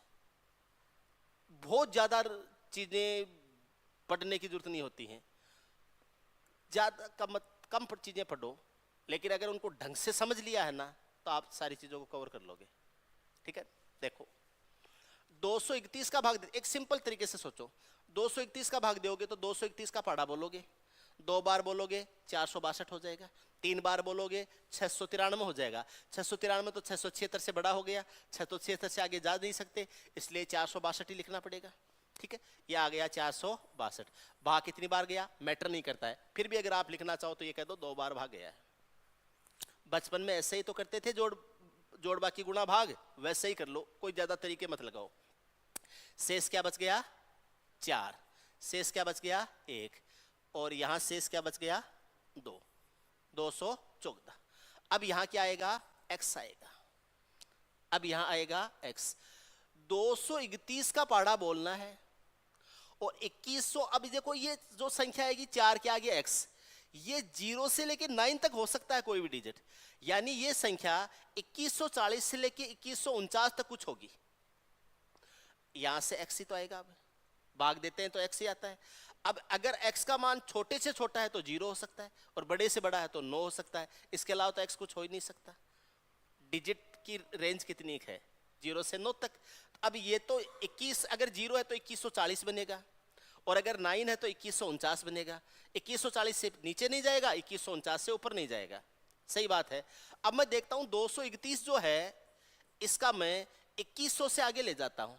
A: बहुत ज्यादा चीजें पढ़ने की जरूरत नहीं होती है। ज्यादा कम चीजें पढ़ो, लेकिन अगर उनको ढंग से समझ लिया है ना, तो आप सारी चीजों को कवर कर लोगे। ठीक है। देखो 231 का भाग, एक सिंपल तरीके से सोचो, 231 का भाग दोगे तो 231 का पाड़ा बोलोगे, 2 बार बोलोगे 462 हो जाएगा, 3 बार बोलोगे 693 हो जाएगा। 693 तो 676 से बड़ा हो गया, 676 से आगे जा नहीं सकते, इसलिए 462 ही लिखना पड़ेगा। ठीक है। ये आ गया 462। भाग कितनी बार गया मैटर नहीं करता है, फिर भी अगर आप लिखना चाहो तो ये कह दो 2 बार भाग गया है। बचपन में ऐसे ही तो करते थे, जोड़ बाकी गुणा भाग, वैसे ही कर लो, कोई ज्यादा तरीके मत लगाओ। शेष क्या बच गया? 4। शेष क्या बच गया? 1। और यहां शेष क्या बच गया? 2। 214। अब यहां क्या आएगा? x आएगा। अब यहां आएगा x। 231 का पाड़ा बोलना है और 2100। अब देखो ये जो संख्या आएगी 4 के आगे x, ये 0 से लेके 9 तक हो सकता है कोई भी डिजिट, यानी ये संख्या 2140 से लेके 2149 तक कुछ होगी। यहां से x ही तो आएगा। अब भाग देते हैं तो x ही आता है। अब अगर x का मान छोटे से छोटा है तो 0 हो सकता है, और बड़े से बड़ा है तो 9 हो सकता है। इसके अलावा तो x कुछ हो ही नहीं सकता। डिजिट की रेंज कितनी है? 0 से 9 तक। अब ये तो 21, अगर 0 है तो 2140 बनेगा, और अगर 9 है तो 2149 बनेगा। 2140 से नीचे नहीं जाएगा, 2149 से ऊपर नहीं जाएगा। सही बात है। अब मैं देखता हूं 231 जो है इसका मैं 2100 से आगे ले जाता हूं,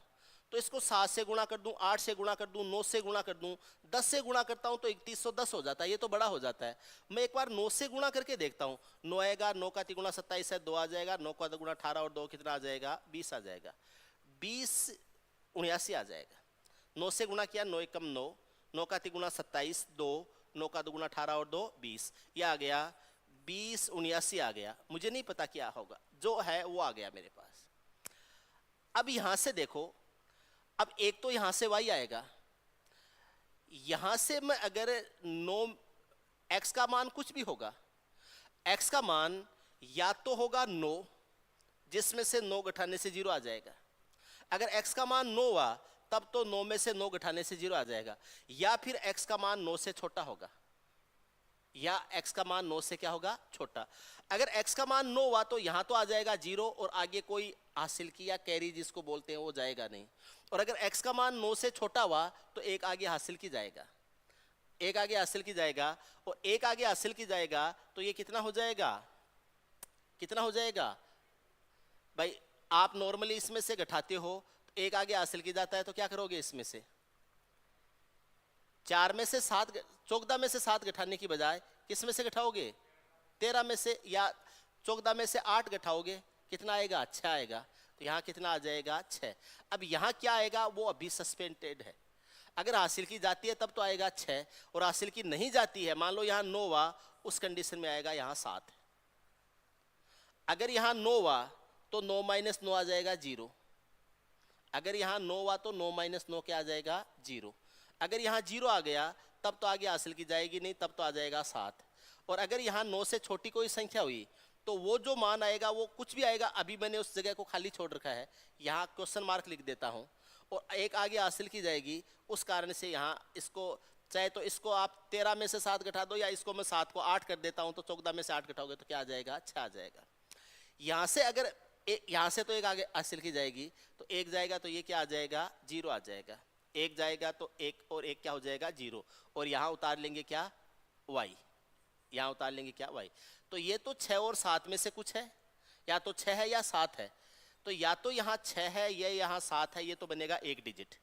A: तो इसको 7 से गुणा कर दूं, 8 से गुणा कर दूं, 9 से गुणा कर दूं, 10 से गुणा करता हूं तो 3110 हो जाता है। ये तो बड़ा हो जाता है। मैं एक बार 9 से गुणा करके देखता हूं। 9 आएगा, 9 का 3 गुणा 27 है, 2 आ जाएगा, 9 का 2 गुणा 18 और 2 कितना आ जाएगा? 20 आ जाएगा। 2079 आ जाएगा। 9 से गुणा किया, 9 एकम 9, 9 का 3 गुणा 27, 2, 9 का 2 गुणा 18 और 2 20, ये आ गया 2079 आ गया। मुझे नहीं पता क्या होगा, जो है वो आ गया मेरे पास। अब यहां से देखो, अब एक तो यहां से y आएगा, यहां से मैं अगर 9, x का मान कुछ भी होगा, x का मान या तो होगा 9, जिसमें से 9 घटाने से 0 आ जाएगा। अगर x का मान 9 हुआ तब तो 9 में से 9 घटाने से 0 आ जाएगा, या फिर x का मान 9 से छोटा होगा, या x का मान 9 से क्या होगा? छोटा। अगर x का मान 9 हुआ तो यहां तो आ जाएगा 0, और आगे कोई हासिल की या कैरी जिसको बोलते हैं वो जाएगा नहीं। और अगर x का मान 9 से छोटा हुआ तो एक आगे हासिल की जाएगा, एक आगे हासिल की जाएगा, और एक आगे हासिल की जाएगा तो ये कितना हो जाएगा? कितना हो जाएगा भाई? आप नॉर्मली इसमें से घटाते हो तो एक आगे हासिल की जाता है, तो क्या करोगे? इसमें से 4 में से 7, 14 में से 7 घटाने की बजाय किस में से घटाओगे? 13 में से, या 14 में से 8 घटाओगे, कितना आएगा? 6 आएगा। तो यहाँ कितना आ जाएगा? 6। अब यहाँ क्या आएगा? वो अभी सस्पेंडेड है। अगर हासिल की जाती है तब तो आएगा 6, और हासिल की नहीं जाती है, मान लो यहाँ 9 हुआ, उस कंडीशन में आएगा यहाँ 7। अगर यहाँ 9 हुआ तो 9 माइनस 9 आ जाएगा 0। अगर यहाँ 9 हुआ तो 9 माइनस 9 क्या आ जाएगा? 0। अगर यहाँ 0 आ गया तब तो आगे हासिल की जाएगी नहीं, तब तो आ जाएगा 7। और अगर यहाँ 9 से छोटी कोई संख्या हुई तो वो जो मान आएगा वो कुछ भी आएगा। अभी मैंने उस जगह को खाली छोड़ रखा है, यहाँ क्वेश्चन मार्क लिख देता हूँ, और एक आगे हासिल की जाएगी। उस कारण से यहाँ इसको, चाहे तो इसको आप 13 में से 7 घटा दो, या इसको मैं 7 को 8 कर देता हूँ, तो 14 में से 8 घटाओगे तो क्या आ जाएगा? 6 आ जाएगा। यहाँ से अगर यहाँ से तो एक आगे हासिल की जाएगी, तो एक जाएगा तो ये क्या आ जाएगा, 0 आ जाएगा। एक जाएगा तो एक और एक क्या हो जाएगा, 0। और यहाँ उतार लेंगे क्या, y, यहाँ उतार लेंगे क्या, y। तो ये तो 6 और 7 में से कुछ है, या तो 6 है या 7 है। तो या तो यहाँ 6 है या यहाँ 7 है, ये तो बनेगा एक डिजिट।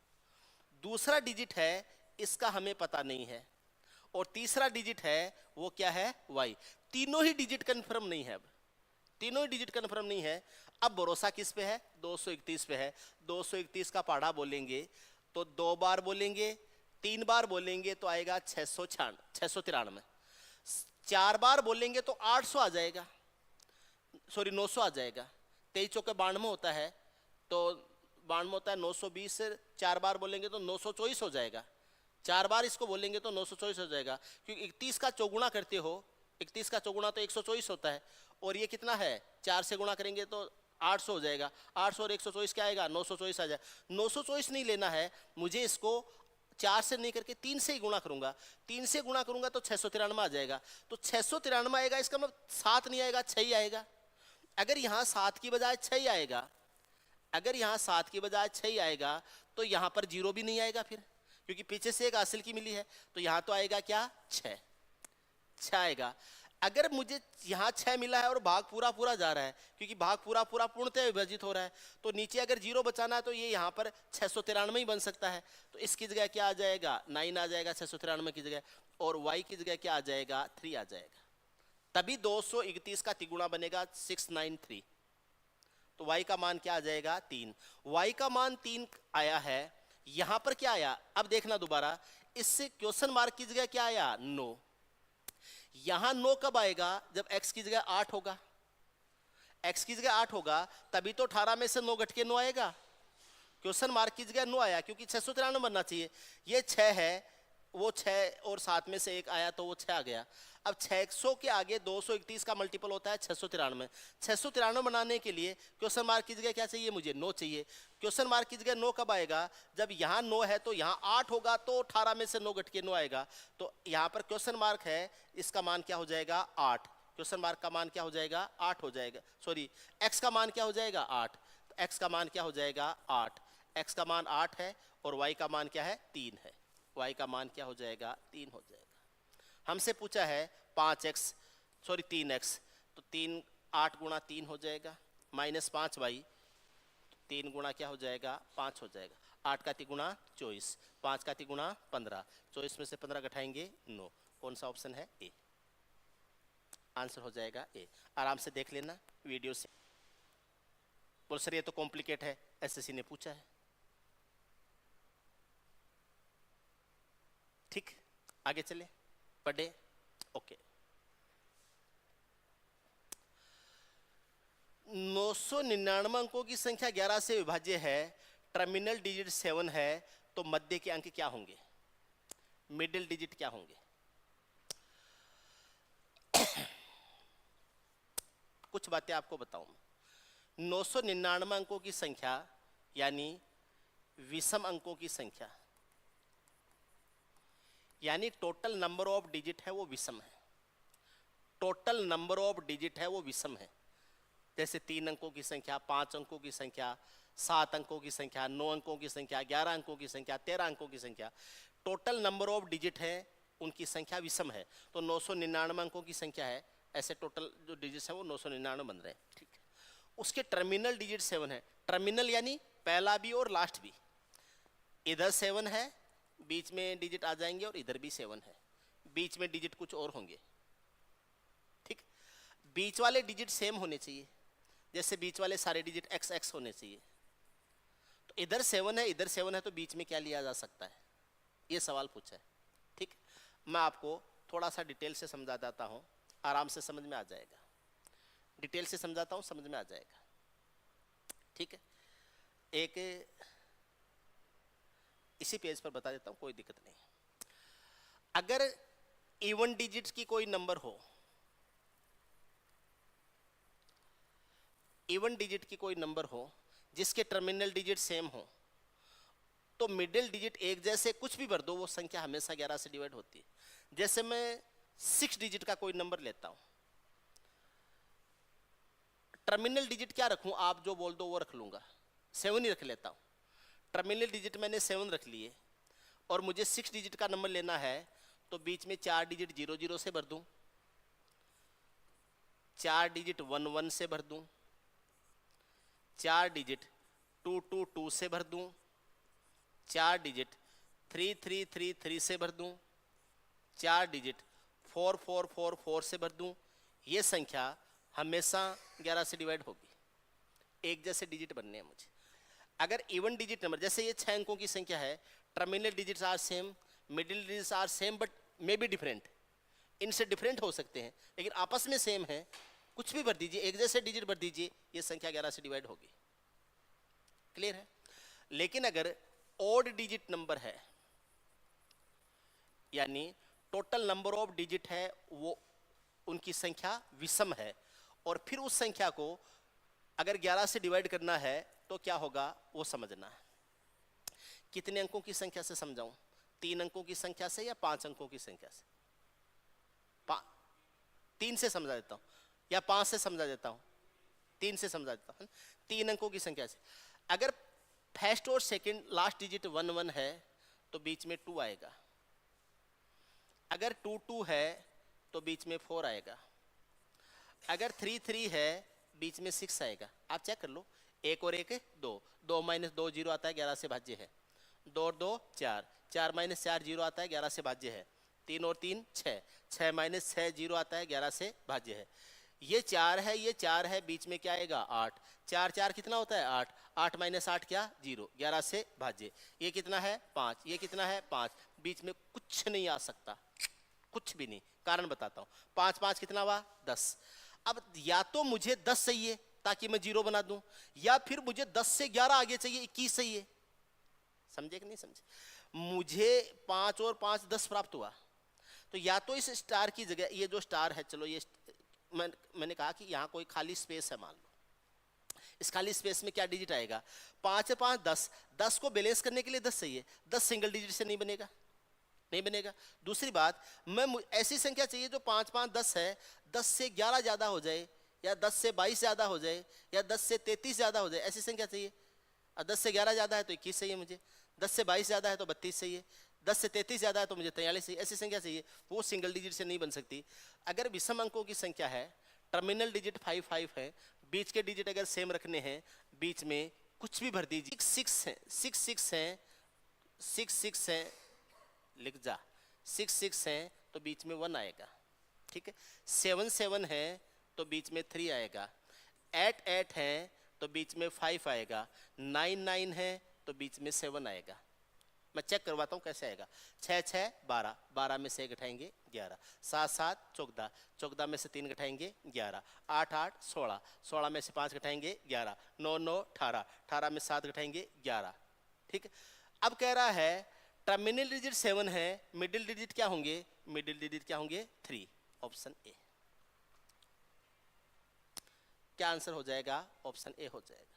A: दूसरा डिजिट है इसका हमें पता नहीं है, और तीसरा डिजिट है वो क्या है, y। तीनों ही डिजिट कंफर्म नहीं है, अब तीनों ही डिजिट कंफर्म नहीं है। अब भरोसा किस पे है, 231 पे है। 231 का पहाड़ा बोलेंगे तो 2 बार बोलेंगे, 3 बार बोलेंगे तो आएगा 693। 4 बार बोलेंगे तो 800 आ जाएगा, सॉरी 900 आ जाएगा। 23 चौके 92 होता है, तो 92 होता है 920 से 4 बार बोलेंगे तो 924 हो जाएगा। 4 बार इसको बोलेंगे तो 924 हो जाएगा, क्योंकि 31 का चौगुना करते हो, 31 का चौगुना तो 124 होता है, और ये कितना है, 4 से गुणा करेंगे तो 800 हो जाएगा। 800 और 124 क्या आएगा, 924 आ जाएगा। 924 नहीं लेना है मुझे, इसको 4 से नहीं करके 3 से ही गुणा करूंगा। 3 से गुणा करूंगा तो 693 आ जाएगा। तो 693 आएगा, इसका मतलब 7 नहीं आएगा, 6 ही आएगा। अगर यहाँ 7 की बजाय 6 ही आएगा, अगर यहाँ 7 की बजाय 6 ही आएगा, तो यहाँ पर 0 भी नहीं आएगा फिर, क्योंकि पीछे से एक हासिल की मिली है। तो यहाँ तो आएगा क्या, 6 आएगा। अगर मुझे यहाँ 6 मिला है और भाग पूरा पूरा जा रहा है, क्योंकि भाग पूरा पूरा पूर्णतः विभाजित हो रहा है, तो नीचे अगर 0 बचाना है तो ये यहाँ पर 693 ही बन सकता है। तो इसकी जगह क्या आ जाएगा, 9 आ जाएगा 693 की जगह, और y की जगह क्या आ जाएगा, 3 आ जाएगा। तभी 231 का तिगुना बनेगा 693। तो y का मान क्या आ जाएगा, 3। y का मान 3 आया है। यहां पर क्या आया, अब देखना दोबारा, इससे क्वेश्चन मार्क की जगह क्या आया, 9। यहां 9 कब आएगा, जब x की जगह 8 होगा। x की जगह 8 होगा तभी तो 18 में से 9 घट के 9 आएगा। क्वेश्चन मार्क की जगह 9 आया, क्योंकि 693 बनना चाहिए। ये 6 है, वो 6 और 7 में से एक आया तो वो 6 आ गया। अब 600 के आगे 231 का मल्टीपल होता है 693। 693 बनाने के लिए क्वेश्चन मार्क की जगह क्या चाहिए, मुझे 9 चाहिए। क्वेश्चन मार्क की जगह 9 कब आएगा, जब यहाँ 9 है तो यहाँ 8 होगा, तो 18 में से 9 घट के 9 आएगा। तो यहाँ पर क्वेश्चन मार्क है, इसका मान क्या हो जाएगा, 8। क्वेश्चन मार्क का मान क्या हो जाएगा, 8 हो जाएगा। सॉरी, x का मान क्या हो जाएगा, 8। तो x का मान क्या हो जाएगा, 8। x का मान 8 है और y का मान क्या है, 3 है। y का मान क्या हो जाएगा, 3 हो जाएगा। हमसे पूछा है 5x, सॉरी 3x, तो 3 8 गुणा 3 हो जाएगा, माइनस 5y, 3 गुणा क्या हो जाएगा, 5 हो जाएगा। 8 का तिगुणा 24, 5 का तिगुणा 15, 24 में से 15 घटाएंगे 9। कौन सा ऑप्शन है, ए। आंसर हो जाएगा ए। आराम से देख लेना वीडियो से। बोल सर ये तो कॉम्प्लिकेट है, एसएससी ने पूछा है। ठीक, आगे चले, पढ़े, ओके। 999 अंकों की संख्या 11 से विभाज्य है, टर्मिनल डिजिट 7 है, तो मध्य के अंक क्या होंगे, मिडिल डिजिट क्या होंगे। कुछ बातें आपको बताऊं। 999 अंकों की संख्या यानी विषम अंकों की संख्या, यानी टोटल नंबर ऑफ डिजिट है वो विषम है। टोटल नंबर ऑफ डिजिट है वो विषम है। जैसे 3 अंकों की संख्या, 5 अंकों की संख्या, 7 अंकों की संख्या, 9 अंकों की संख्या, 11 अंकों की संख्या, 13 अंकों की संख्या, टोटल नंबर ऑफ डिजिट है उनकी संख्या विषम है। तो 999 अंकों की संख्या है, ऐसे टोटल जो डिजिट्स हैं वो 999 बन रहे हैं। ठीक है, उसके टर्मिनल डिजिट 7 है। टर्मिनल यानी पहला भी और लास्ट भी। इधर 7 है, बीच में डिजिट आ जाएंगे, और इधर भी 7 है, बीच में डिजिट कुछ और होंगे। ठीक, बीच वाले डिजिट सेम होने चाहिए, जैसे बीच वाले सारे डिजिट XX होने चाहिए। तो इधर 7 है, इधर 7 है, तो बीच में क्या लिया जा सकता है, ये सवाल पूछा है। ठीक, मैं आपको थोड़ा सा डिटेल से समझा देता हूँ, आराम से समझ में आ जाएगा। डिटेल से समझाता हूँ, समझ में आ जाएगा। ठीक है, एक इसी पेज पर बता देता हूँ, कोई दिक्कत नहीं। अगर इवन डिजिट की कोई नंबर हो, इवन डिजिट की कोई नंबर हो जिसके टर्मिनल डिजिट सेम हो, तो मिडिल डिजिट एक जैसे कुछ भी भर दो, वो संख्या हमेशा 11 से डिवाइड होती है। जैसे मैं 6 डिजिट का कोई नंबर लेता हूं, टर्मिनल डिजिट क्या रखूं, आप जो बोल दो वो रख लूंगा, 7 ही रख लेता हूं। टर्मिनल डिजिट मैंने 7 रख लिए और मुझे 6 डिजिट का नंबर लेना है, तो बीच में 4 डिजिट 0 0 से भर दूं, 4 डिजिट 1 1 से भर दूं, 4 डिजिट 2 2 2 से भर दूं, 4 डिजिट 3 3 3 3 से भर दूं, 4 डिजिट 4 4 4 4 से भर दूं। ये संख्या हमेशा 11 से डिवाइड होगी, एक जैसे डिजिट बनने हैं मुझे। अगर इवन डिजिट नंबर, जैसे ये 6 अंकों की संख्या है, terminal digits are same, middle digits are same but may be different, इनसे डिफरेंट हो सकते हैं लेकिन आपस में सेम है, कुछ भी भर दीजिए, एक जैसे डिजिट भर दीजिए, ये संख्या 11 से डिवाइड होगी। क्लियर है? लेकिन अगर ऑड डिजिट नंबर है, यानी टोटल नंबर ऑफ डिजिट है वो उनकी संख्या विषम है, और फिर उस संख्या को अगर 11 से डिवाइड करना है तो क्या होगा वो समझना है। कितने अंकों की संख्या से समझाऊं, 3 अंकों की संख्या से या 5 अंकों की संख्या से? 3 से समझा देता हूं या 5 से समझा देता हूं? 3 से समझा देता हूं। 3 अंकों की संख्या से अगर फर्स्ट और सेकंड लास्ट डिजिट 1 1 है तो बीच में 2 आएगा, अगर 2 2 है तो बीच में 4 आएगा, अगर 3 3 है बीच में 6 आएगा। आप चेक कर लो, 1 और 1 2, 2 माइनस 2 0 आता है, 11 से भाज्य है, 2 और 2 4, 4 माइनस 4 0 आता है, 11 से भाज्य है, 3 और 3 6, 6 माइनस 6 0 आता है, 11 से भाज्य है। ये 4 है, ये 4 है, बीच में क्या आएगा 8, 4 4 कितना होता है 8, 8 माइनस 8 क्या 0, 11 से भाज्य। ये कितना है 5, ये कितना है 5, बीच में कुछ नहीं आ सकता, कुछ भी नहीं। कारण बताता हूं, 5 5 कितना हुआ 10। अब या तो मुझे 10 चाहिए ताकि मैं 0 बना दूं, या फिर मुझे 10 से 11 आगे चाहिए 21 चाहिए। समझे कि नहीं समझे? मुझे 5 और 5 10 प्राप्त हुआ, तो या तो इस स्टार की जगह, ये जो स्टार है, चलो ये मैंने कहा कि यहाँ कोई खाली स्पेस है, मान लो इस खाली स्पेस में क्या डिजिट आएगा, 5 है 5 10, 10 को बैलेंस करने के लिए 10 चाहिए, 10 सिंगल डिजिट से नहीं बनेगा, नहीं बनेगा। दूसरी बात, मैं ऐसी संख्या चाहिए जो 5 5 10 है, 10 से 11 ज्यादा हो जाए, या 10 से 22 ज्यादा हो जाए, या 10 से 33 ज्यादा हो जाए, ऐसी संख्या चाहिए। और 10 से 11 ज्यादा है तो 21 चाहिए मुझे, 10 से 22 ज्यादा है तो 32 चाहिए, 10 से 33 ज्यादा है तो मुझे 43 चाहिए, ऐसी संख्या चाहिए, वो सिंगल डिजिट से नहीं बन सकती। अगर विषम अंकों की संख्या है, टर्मिनल डिजिट 5 5 है, बीच के डिजिट अगर सेम रखने हैं, बीच में कुछ भी भर दीजिए। 6 है, 6 6 है, 6 6 है, लिख जा, 6 6 है तो बीच में 1 आएगा, ठीक है। 7 7 है तो बीच में 3 आएगा, 8 8 है तो बीच में 5 आएगा, 9 9 है तो बीच में 7 आएगा। मैं चेक करवाता हूँ कैसे आएगा। 6 6 12, 12 में से 1 घटाएंगे 11, 7 7 14, 14 में से 3 घटाएंगे 11, 8 8 16, 16 में से 5 घटाएंगे 11, 9 9 18, 18 में 7 घटाएंगे 11, ठीक है। अब कह रहा है टर्मिनल डिजिट 7 है, मिडिल डिजिट क्या होंगे, मिडिल डिजिट क्या होंगे 3, ऑप्शन ए। क्या आंसर हो जाएगा, ऑप्शन ए हो जाएगा।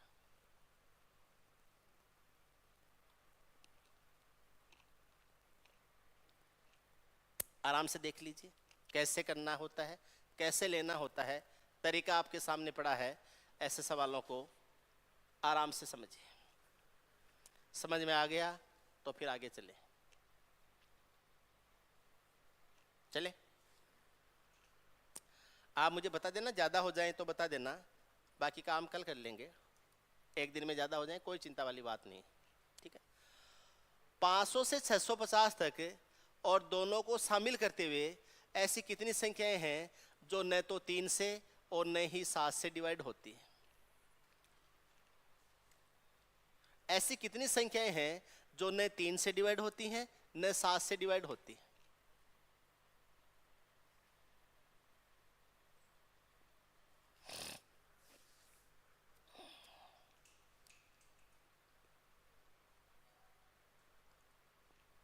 A: आराम से देख लीजिए कैसे करना होता है, कैसे लेना होता है, तरीका आपके सामने पड़ा है। ऐसे सवालों को आराम से समझिए, समझ में आ गया तो फिर आगे चले चले। आप मुझे बता देना, ज्यादा हो जाए तो बता देना, बाकी काम कल कर लेंगे। एक दिन में ज्यादा हो जाए कोई चिंता वाली बात नहीं, ठीक है। 500 से 650 तक और दोनों को शामिल करते हुए ऐसी कितनी संख्याएं हैं जो न तो 3 से और न ही 7 से डिवाइड होती है? ऐसी कितनी संख्याएं हैं जो न 3 से डिवाइड होती हैं न 7 से डिवाइड होती है?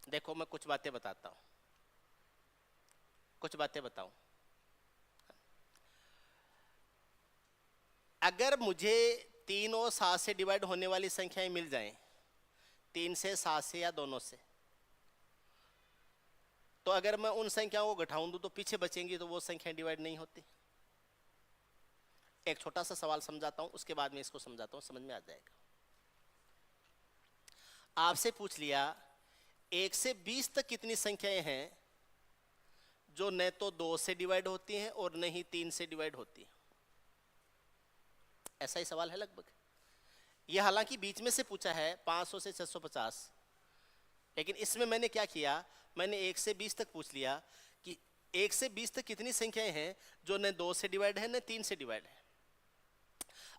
A: देखो मैं कुछ बातें बताता हूं, कुछ बातें बताऊं। अगर मुझे 3 और 7 से डिवाइड होने वाली संख्याएं मिल जाएं, 3 से 7 से या दोनों से, तो अगर मैं उन संख्याओं को घटाऊं दूं तो पीछे बचेंगी, तो वो संख्याएं डिवाइड नहीं होती। एक छोटा सा सवाल समझाता हूं, उसके बाद में इसको समझाता हूं, समझ में आ जाएगा। आपसे पूछ लिया 1 से 20 तक कितनी संख्याएं हैं जो न तो 2 से डिवाइड होती हैं और न ही 3 से डिवाइड होती हैं। ऐसा ही सवाल है लगभग। यह हालांकि बीच में से पूछा है 500 से 650, लेकिन इसमें मैंने क्या किया, मैंने 1 से 20 तक पूछ लिया कि 1 से 20 तक कितनी संख्याएं हैं जो न 2 से डिवाइड है न 3 से डिवाइड है।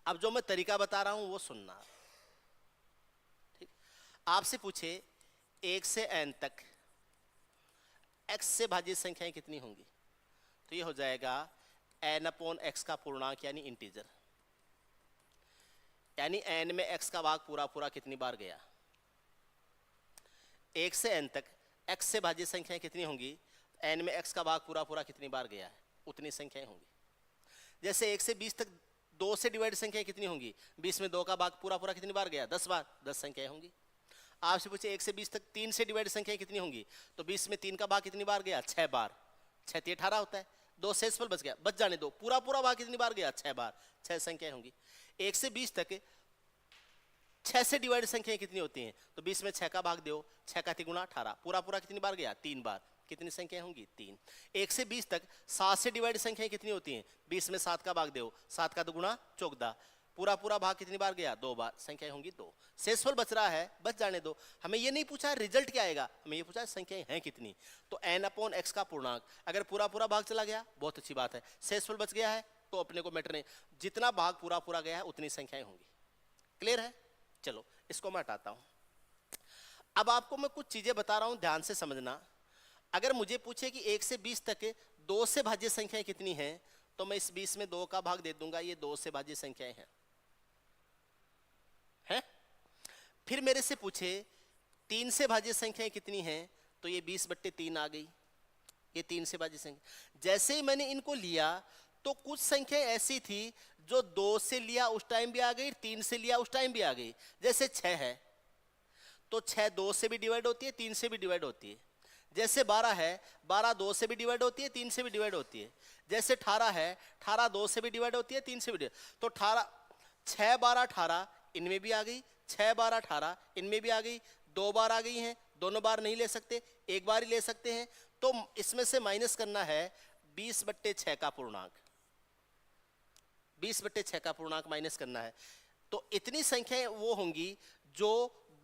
A: अब जो मैं तरीका बता रहा हूं वो सुनना। ठीक, आपसे पूछे 1 से n तक x से भाज्य संख्याएं कितनी होंगी, तो ये हो जाएगा n/x का पूर्णांक यानी इंटीजर, यानी n में x का भाग पूरा पूरा कितनी बार गया। 1 से n तक x से भाज्य संख्याएं कितनी होंगी, n में x का भाग पूरा पूरा कितनी बार गया है उतनी संख्याएं होंगी। जैसे 1 से 20 तक 2 से डिवाइड संख्याएं कितनी होंगी, 20 में 2 का भाग पूरा पूरा कितनी बार गया, 10 बार, 10 संख्याएं होंगी। आपसे पूछे 1 से 20 तक 3 से डिवाइड संख्याएं कितनी होंगी, तो 20 में 3 का भाग कितनी बार गया, 6 बार, 6 3 18 होता है, 2 शेषफल बच गया, बच जाने दो, पूरा पूरा भाग कितनी बार गया, 6 बार, 6 संख्याएं होंगी। 1 से 20 तक 6 से डिवाइड संख्याएं कितनी होती हैं, तो 20 में 6 का भाग दो, 6 का 3 गुना 18, पूरा पूरा कितनी बार गया, 3 बार, कितनी संख्याएं होंगी, 3। 1 से 20 तक 7 से डिवाइड संख्याएं कितनी होती हैं, 20 में 7 का भाग दो, 7 का 2 गुना 14, पूरा पूरा भाग कितनी बार गया, 2 बार, संख्याएं होंगी 2। शेषफल बच रहा है, बच जाने दो। हमें ये नहीं पूछा रिजल्ट क्या आएगा, हमें ये पूछा संख्याएं हैं कितनी। तो n/x का पूर्णांक, अगर पूरा पूरा भाग चला गया बहुत अच्छी बात है, शेषफल बच गया है तो अपने को मैटर नहीं, जितना भाग पूरा पूरा गया है उतनी संख्याएं होंगी। क्लियर है? चलो इसको मैं हटाता हूं। अब आपको मैं कुछ चीजें बता रहा हूं, ध्यान से समझना। अगर मुझे पूछे कि 1 से 20 तक 2 से भाज्य संख्याएं कितनी हैं, तो मैं इस 20 में 2 का भाग दे दूंगा, ये 2 से भाज्य संख्याएं हैं। फिर मेरे से पूछे 3 से भाज्य संख्याएं कितनी हैं, तो ये 20/3 आ गई, ये 3 से भाज्य संख्या। जैसे ही मैंने इनको लिया तो कुछ संख्याएं ऐसी थी जो 2 से लिया उस टाइम भी आ गई, 3 से लिया उस टाइम भी आ गई। जैसे 6 है तो 6 2 से भी डिवाइड होती है, 3 से भी डिवाइड होती है। जैसे 12 है, 12 2 से भी डिवाइड होती है, 3 से भी डिवाइड होती है। जैसे 18 है, 18 2 से भी डिवाइड होती है, 3 से भी डिवाइड। तो 18 6 12 18 इनमें भी आ गई, 6 12 18 इनमें भी आ गई, 2 बार आ गई हैं, दोनों बार नहीं ले सकते, एक बार ही ले सकते हैं। तो इसमें से माइनस करना है 20/6 का पूर्णांक, 20/6 का पूर्णांक माइनस करना है। तो इतनी संख्याएं वो होंगी जो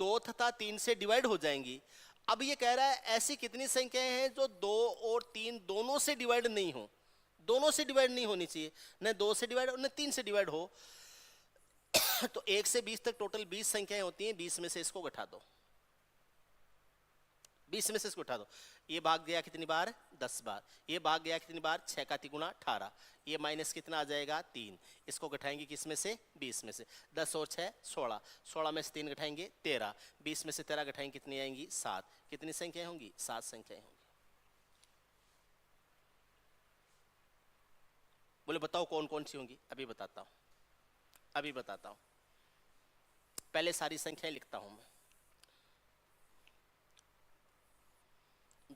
A: 2 तथा 3 से डिवाइड हो जाएंगी। अब ये कह रहा है ऐसी कितनी संख्याएं हैं जो 2 और 3 दोनों से डिवाइड नहीं हो, दोनों से डिवाइड नहीं होनी चाहिए, न 2 से डिवाइड और न 3 से डिवाइड हो। तो 1 से 20 तक टोटल 20 संख्याएं होती हैं, 20 में से इसको घटा दो, 20 में से इसको उठा दो। ये भाग गया कितनी बार, 10 बार। ये भाग गया कितनी बार, 6 का 3 गुना 18। ये माइनस कितना आ जाएगा, 3। इसको घटाएंगे किस में से, 20 में से। 10 और 6 16, 16 में से 3 घटाएंगे 13, 20 में से 13 घटाएंगे कितनी आएंगी, 7। कितनी संख्याएं होंगी, 7 संख्याएं होंगी। बोले बताओ कौन कौन सी होंगी, अभी बताता हूं, अभी बताता हूं। पहले सारी संख्याएं लिखता हूं मैं।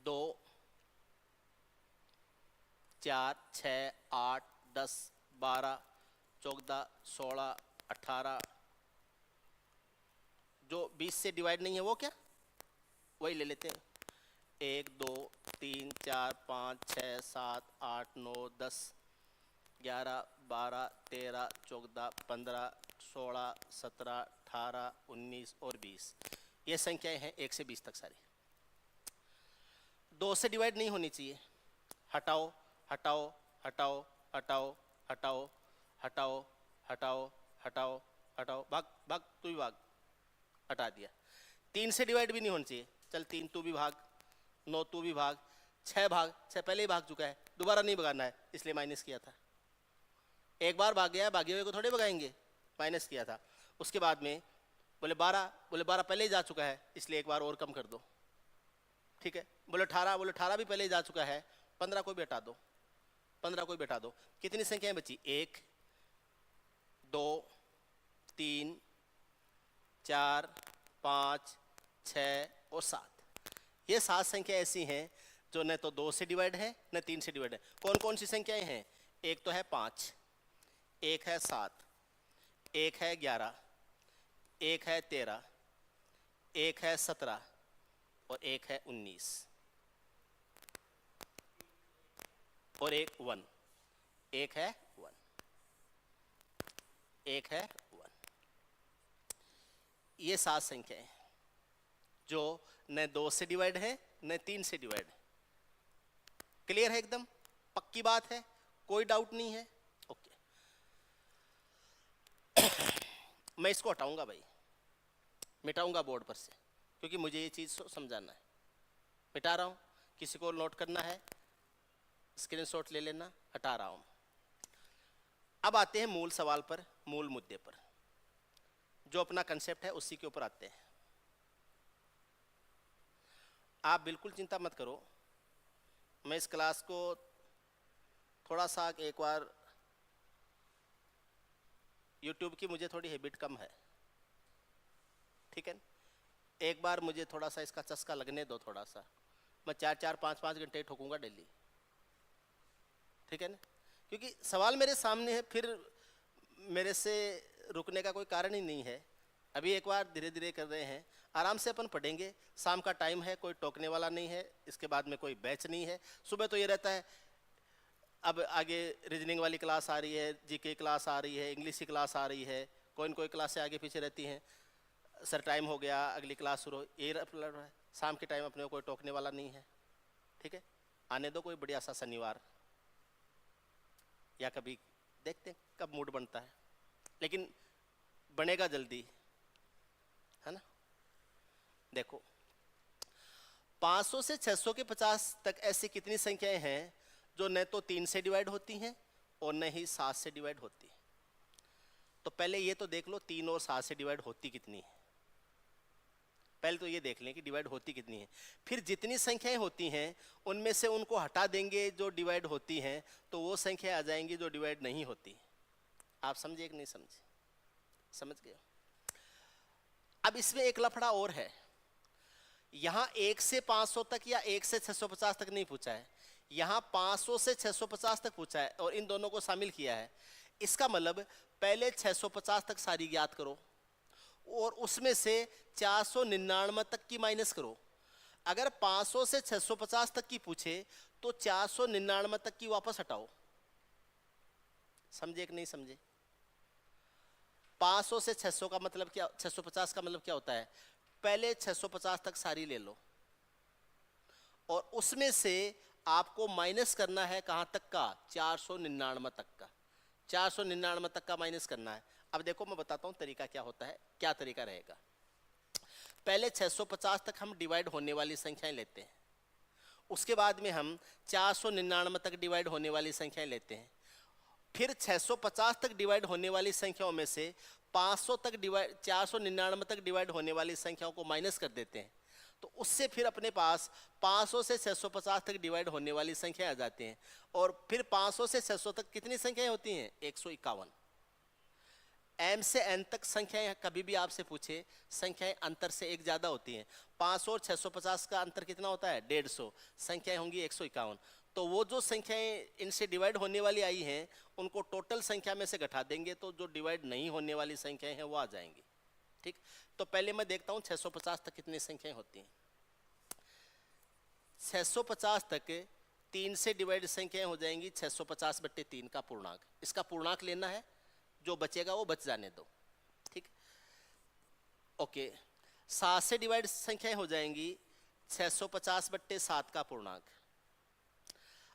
A: 2 4 6 8 10 12 14 16 18, जो 20 से डिवाइड नहीं है वो क्या, वही ले लेते हैं। 1 2 3 4 5 6 7 8 9 10 11 12 13 14 15 16 17 18 19 और 20। ये संख्याएं हैं 1 से 20 तक सारी। 2 से डिवाइड नहीं होनी चाहिए, हटाओ हटाओ हटाओ हटाओ हटाओ हटाओ हटाओ हटाओ हटाओ, भाग भाग, तू भी भाग, हटा दिया। 3 से डिवाइड भी नहीं होनी चाहिए, चल 3 तू भी भाग, 9 तू भी भाग, 6 भाग, 6 पहले ही भाग चुका है, दोबारा नहीं भगाना है इसलिए माइनस किया था। एक बार भाग गया, भागे हुए को थोड़े भगाएंगे, माइनस किया था। उसके बाद में बोले 12, बोले 12 पहले ही जा चुका है इसलिए एक बार और कम कर दो, ठीक है। बोले 18, बोले 18 भी पहले ही जा चुका है, 15 को भी हटा दो, 15 को भी हटा दो। कितनी संख्याएं बची, 1 2 3 4 5 6 और 7। ये 7 संख्या ऐसी हैं जो न तो 2 से डिवाइड है न 3 से डिवाइड है। कौन कौन सी संख्याएं हैं, एक तो है 5, एक है 7, एक है 11, एक है 13, एक है 17 और एक है 19 और एक 1, एक है 1, एक है 1। ये 7 संख्याएं जो न 2 से डिवाइड है न 3 से डिवाइड है। क्लियर है? एकदम पक्की बात है, कोई डाउट नहीं है। ओके मैं इसको हटाऊंगा भाई, मिटाऊंगा बोर्ड पर से, क्योंकि मुझे ये चीज़ समझाना है। मिटा रहा हूँ, किसी को नोट करना है स्क्रीनशॉट ले लेना, हटा रहा हूँ। अब आते हैं मूल सवाल पर, मूल मुद्दे पर, जो अपना कंसेप्ट है उसी के ऊपर आते हैं। आप बिल्कुल चिंता मत करो, मैं इस क्लास को थोड़ा सा एक बार, YouTube की मुझे थोड़ी हैबिट कम है, ठीक है, एक बार मुझे थोड़ा सा इसका चस्का लगने दो थोड़ा सा। मैं 4-4, 5-5 घंटे ठोकूंगा डेली, ठीक है ना, क्योंकि सवाल मेरे सामने है, फिर मेरे से रुकने का कोई कारण ही नहीं है। अभी एक बार धीरे धीरे कर रहे हैं, आराम से अपन पढ़ेंगे। शाम का टाइम है, कोई टोकने वाला नहीं है, इसके बाद में कोई बैच नहीं है। सुबह तो ये रहता है, अब आगे रीजनिंग वाली क्लास आ रही है, जीके क्लास आ रही है, इंग्लिश की क्लास आ रही है, कोई न कोई क्लास से आगे पीछे रहती हैं। सर टाइम हो गया, अगली क्लास शुरू, ये है। शाम के टाइम अपने को कोई टोकने वाला नहीं है, ठीक है। आने दो कोई बढ़िया सा शनिवार, या कभी देखते हैं कब मूड बनता है, लेकिन बनेगा जल्दी, है ना। देखो 500 से 650 तक ऐसी कितनी संख्याएं हैं जो न तो 3 से डिवाइड होती हैं और न ही 7 से डिवाइड होती है। तो पहले ये तो देख लो 3 और 7 से डिवाइड होती कितनी है, पहले तो ये देख लें कि डिवाइड होती कितनी है। फिर जितनी संख्याएं होती हैं उनमें से उनको हटा देंगे जो डिवाइड होती हैं, तो वो संख्या आ जाएंगी जो डिवाइड नहीं होती। आप समझे कि नहीं समझे? समझ गए? अब इसमें एक लफड़ा और है, यहां 1 से 500 तक या 1 से 650 तक नहीं पूछा है, यहां 500 से 650 तक पूछा है और इन दोनों को शामिल किया है। इसका मतलब पहले 650 तक सारी ज्ञात करो और उसमें से 499 तक की माइनस करो। अगर 500 से 650 तक की पूछे तो 499 तक की वापस हटाओ। समझे कि नहीं समझे? 500 से 600 का मतलब क्या, 650 का मतलब क्या होता है? पहले 650 तक सारी ले लो और उसमें से आपको माइनस करना है कहां तक का? 499 तक का। 499 तक का माइनस करना है। अब देखो मैं बताता हूं तरीका क्या होता है, क्या तरीका रहेगा। पहले 650 तक हम डिवाइड होने वाली संख्याएं लेते हैं, उसके बाद में हम 499 तक डिवाइड होने वाली संख्याएं लेते हैं, फिर 650 तक डिवाइड होने वाली संख्याओं में से 500 तक डिवाइड 499 तक डिवाइड होने वाली संख्याओं को माइनस कर देते हैं। तो उससे फिर अपने पास 500 से 650 तक डिवाइड होने वाली संख्या आ जाती हैं। और फिर 500 से 600 तक कितनी संख्याएं होती हैं? 151। m से n तक संख्याएं कभी भी आपसे पूछे, संख्याएं अंतर से एक ज्यादा होती हैं। 500 और 650 का अंतर कितना होता है? 150। संख्याएं होंगी 151। तो वो जो संख्याएं इनसे डिवाइड होने वाली आई हैं उनको टोटल संख्या में से घटा देंगे, तो जो डिवाइड नहीं होने वाली संख्याएं हैं वो आ जाएंगी। ठीक, तो पहले मैं देखता हूं 650 तक कितनी संख्याएं होती हैं। 650 तक 3 से डिवाइड संख्याएं हो जाएंगी 650/3 का पूर्णांक। इसका पूर्णांक लेना है, जो बचेगा वो बच जाने दो। ठीक, ओके। 7 से डिवाइड संख्याएं हो जाएंगी 650/7 का पूर्णांक।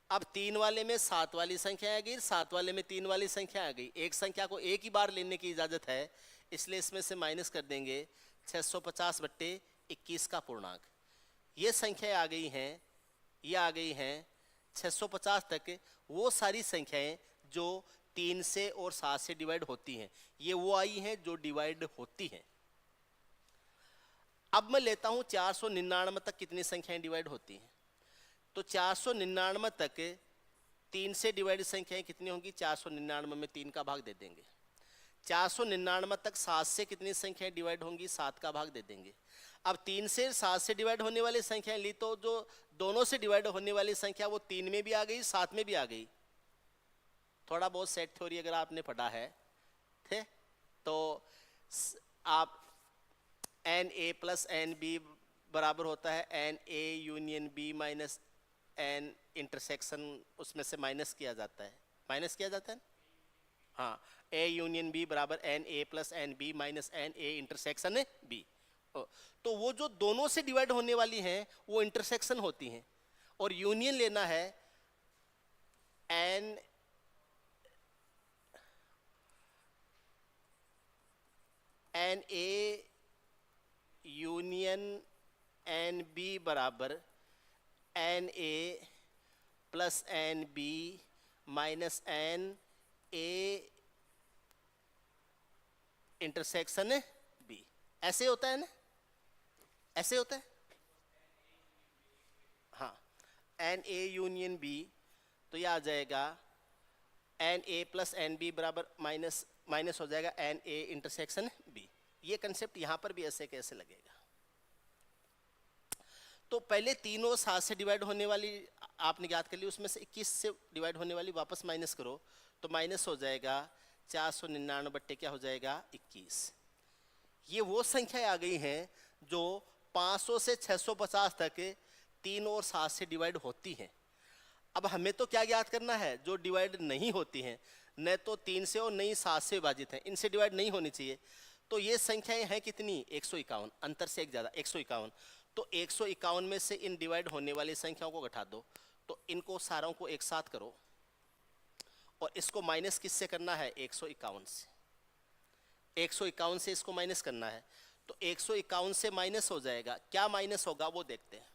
A: अब 3 वाले में 7 वाली संख्या आ गई, 7 वाले में 3 वाली संख्या आ गई। एक संख्या को एक ही बार लेने की इजाजत है, इसलिए इसमें से माइनस कर देंगे 650/21 का पूर्णांक। ये संख्या आ गई हैं, ये आ गई हैं 650 तक वो सारी संख्याएं जो 3 से और 7 से डिवाइड होती हैं। ये वो आई हैं जो डिवाइड होती हैं। अब मैं लेता हूं 499 तक कितनी संख्याएं डिवाइड होती हैं। तो 499 तक 3 से डिवाइड संख्याएं कितनी होंगी? 499 में 3 का भाग दे देंगे। 499 तक 7 से कितनी संख्याएं डिवाइड होंगी? 7 का भाग दे देंगे। अब 3 से 7 से डिवाइड होने वाली संख्याएं ली, तो जो दोनों से डिवाइड होने वाली संख्या वो 3 में भी आ गई, 7 में भी आ गई। थोड़ा बहुत सेट थ्योरी अगर आपने पढ़ा है थे तो आप n A plus N B बराबर होता है n A union B minus n intersection, उसमें से माइनस किया जाता है, माइनस किया जाता है। हाँ, ए यूनियन बी बराबर N A plus N B minus N A intersection B. तो वो जो दोनों से डिवाइड होने वाली हैं वो इंटरसेक्शन होती हैं, और यूनियन लेना है N N A union N B बराबर N A plus N B minus N A intersection B. ऐसे होता है ना, ऐसे होता है। हाँ, एन ए यूनियन बी, तो यह आ जाएगा n A plus N B बराबर माइनस माइनस हो जाएगा एन ए इंटरसेक्शन बी। ये कंसेप्ट यहां पर भी ऐसे कैसे लगेगा। तो पहले 3 और 7 से डिवाइड होने वाली आपने याद कर ली, उसमें से 21 से डिवाइड होने वाली वापस माइनस करो तो माइनस हो जाएगा 499 बट्टे क्या हो जाएगा 21। ये वो संख्याएं आ गई हैं जो 500 से 650 तक 3 और 7 से डिवाइड होती हैं। अब हमें तो क्या याद करना है, जो डिवाइड नहीं होती हैं, न तो 3 से और नहीं 7 से विभाजित हैं, इनसे डिवाइड नहीं होनी चाहिए। तो ये संख्याएं हैं कितनी 151, अंतर से एक ज़्यादा 151। तो 151 में से इन डिवाइड होने वाली संख्याओं को घटा दो, तो इनको सारों को एक साथ करो, और इसको माइनस किससे करना है 151 से। 151 से इसको माइनस करना है, तो 151 से माइनस हो जाएगा, क्या माइनस होगा वो देखते हैं।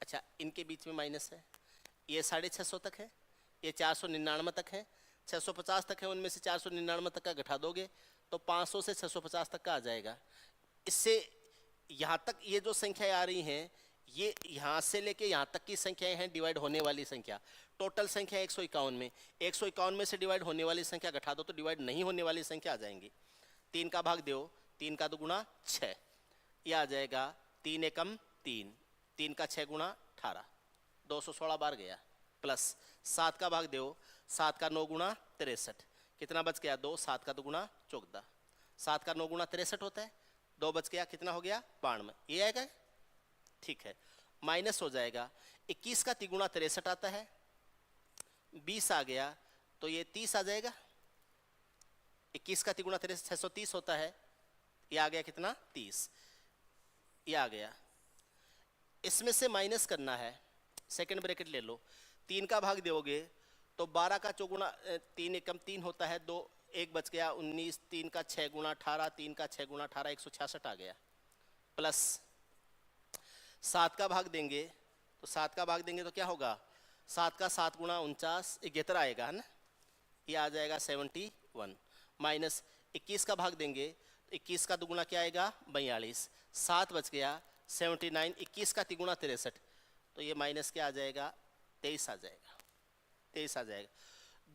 A: अच्छा, इनके बीच में माइनस है, ये 650 तक है, ये 499 तक है, 650 तक है, उनमें से 499 तक का घटा दोगे तो 500 से 650 तक का आ जाएगा। इससे यहाँ तक ये जो संख्याएं आ रही हैं, ये यहाँ से लेके यहाँ तक की संख्याएं हैं डिवाइड होने वाली संख्या। टोटल संख्या 151 में 151 में से डिवाइड होने वाली संख्या घटा दो तो डिवाइड नहीं होने वाली संख्या आ जाएंगी। 3 का भाग दो, 3 का 2 गुणा 6, यह आ जाएगा 3 एकम 3, 3 का 6 गुणा 18, 216 बार गया, प्लस 7 का भाग दो, 7 का 9 गुणा 63, कितना बच गया 2, 7 का 2 गुणा 14, 7 का 9 गुणा 63 होता है, 2 बच गया, कितना हो गया 92, ये आएगा। ठीक है, माइनस हो जाएगा, 21 का 3 गुणा 63 आता है, 20 आ गया तो ये 30 आ जाएगा। 21 का 3 गुणा 63 630 होता है, ये आ गया कितना 30, ये आ गया। इसमें से माइनस करना है, सेकंड ब्रैकेट ले लो, 3 का भाग दोगे तो 12 का 4 गुणा 3 एकम 3 होता है, 2 1 बच गया 19, 3 का 6 गुणा 18, 3 का 6 गुणा 18 166 आ गया, प्लस 7 का भाग देंगे तो 7 का भाग देंगे तो क्या होगा 7 का 7 गुणा 49 71 आएगा, है ना, ये आ जाएगा 71, माइनस 21 का भाग देंगे तो 21 का 2 गुणा क्या आएगा 42, 7 बच गया 79, 21 का 3 गुणा 63, तो ये माइनस क्या आ जाएगा 23 आ जाएगा, 23 आ जाएगा।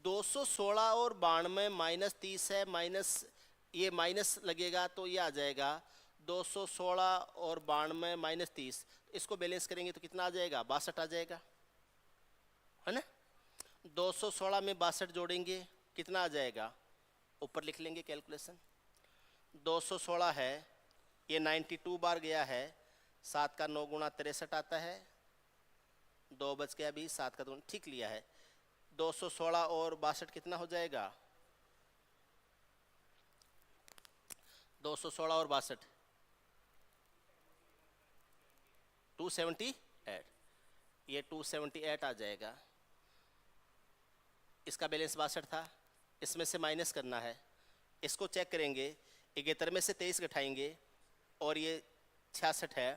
A: 216 और 92 माइनस 30 है, माइनस ये माइनस लगेगा तो ये आ जाएगा 216 और 92 माइनस 30, इसको बैलेंस करेंगे तो कितना आ जाएगा 62 आ जाएगा, है ना। 216 में 62 जोड़ेंगे कितना आ जाएगा, ऊपर लिख लेंगे कैलकुलेशन, 216 है, ये 92 बार गया है, 7 का 9 गुणा 63 आता है, 2 बच गया 20, 7 का 2 ठीक लिया है, 216 और 62 कितना हो जाएगा 216 और 62 278, ये 278 आ जाएगा। इसका बैलेंस 62 था, इसमें से माइनस करना है, इसको चेक करेंगे, 71 में से 23 घटाएंगे और ये 66 है,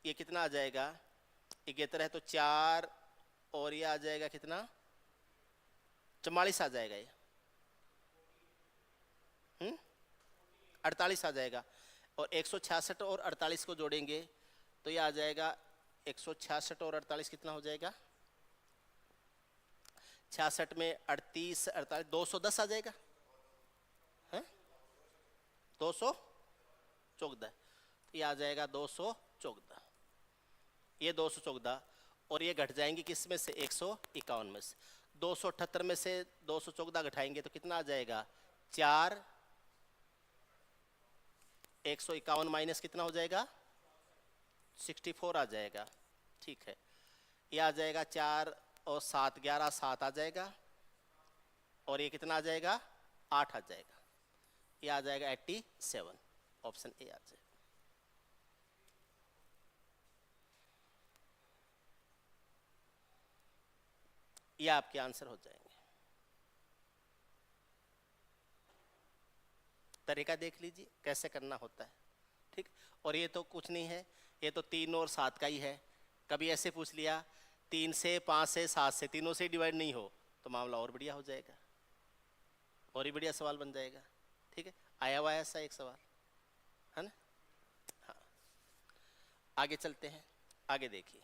A: ये कितना आ जाएगा 71 है तो 4 और ये आ जाएगा कितना 44 आ जाएगा, ये 48 आ जाएगा, और 166 और 48 को जोड़ेंगे तो ये आ जाएगा 166 और 48 कितना हो जाएगा 66 में 38 48 210 आ जाएगा, है 214, ये आ जाएगा 214, ये 214 और ये घट जाएंगे किस में से 151 में से, 278 में से 214 घटाएंगे तो कितना आ जाएगा? 4, 151 माइनस कितना हो जाएगा? 64 आ जाएगा। ठीक है, ये आ जाएगा 4 और 7 11, 7 आ जाएगा, और ये कितना आ जाएगा? 8 आ जाएगा। ये आ जाएगा 87, ऑप्शन ए आ जाएगा। ये आपके आंसर हो जाएंगे। तरीका देख लीजिए कैसे करना होता है। ठीक, और ये तो कुछ नहीं है, ये तो 3 और 7 का ही है। कभी ऐसे पूछ लिया 3 से, 5 से, 7 से, तीनों से डिवाइड नहीं हो तो मामला और बढ़िया हो जाएगा, और ही बढ़िया सवाल बन जाएगा। ठीक है, आया हुआ है ऐसा एक सवाल, है ना? हाँ, आगे चलते हैं। आगे देखिए,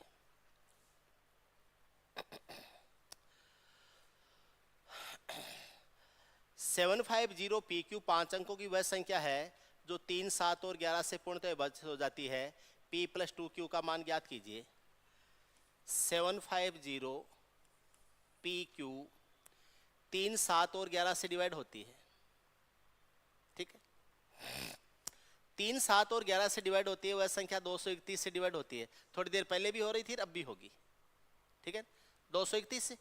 A: सेवन 50 PQ 5 अंकों की वह संख्या है जो 3, 7 और 11 से पूर्णतः विभाजित हो जाती है। P + 2Q का मान ज्ञात कीजिए। 750 PQ 3, 7 और 11 से डिवाइड होती है। ठीक है, 3, 7 और 11 से डिवाइड होती है। वह संख्या 231 से डिवाइड होती है। थोड़ी देर पहले भी हो रही थी, अब भी होगी। ठीक है, 231 से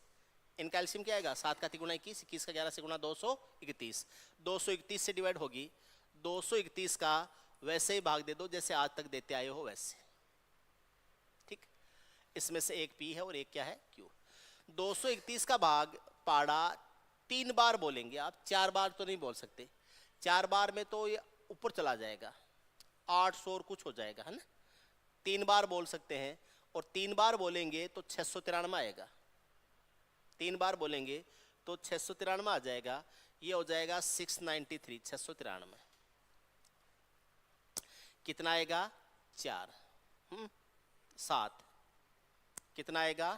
A: इनका एलसीएम क्या आएगा? 7 का 3 गुना 21, 21 का 11 से गुना 231, 231 से डिवाइड होगी। 231 का वैसे ही भाग दे दो जैसे आज तक देते आए हो वैसे। ठीक, इसमें से एक पी है और एक क्या है? क्यू। 231 का भाग पाड़ा 3 बार बोलेंगे आप, 4 बार तो नहीं बोल सकते। 4 बार में तो ये ऊपर चला जाएगा, 800 और कुछ हो जाएगा, है ना? 3 बार बोल सकते हैं, और 3 बार बोलेंगे तो 693 आएगा। 3 बार बोलेंगे तो 693 आ जाएगा। ये हो जाएगा 693, 693। कितना आएगा? 4, 7, कितना आएगा?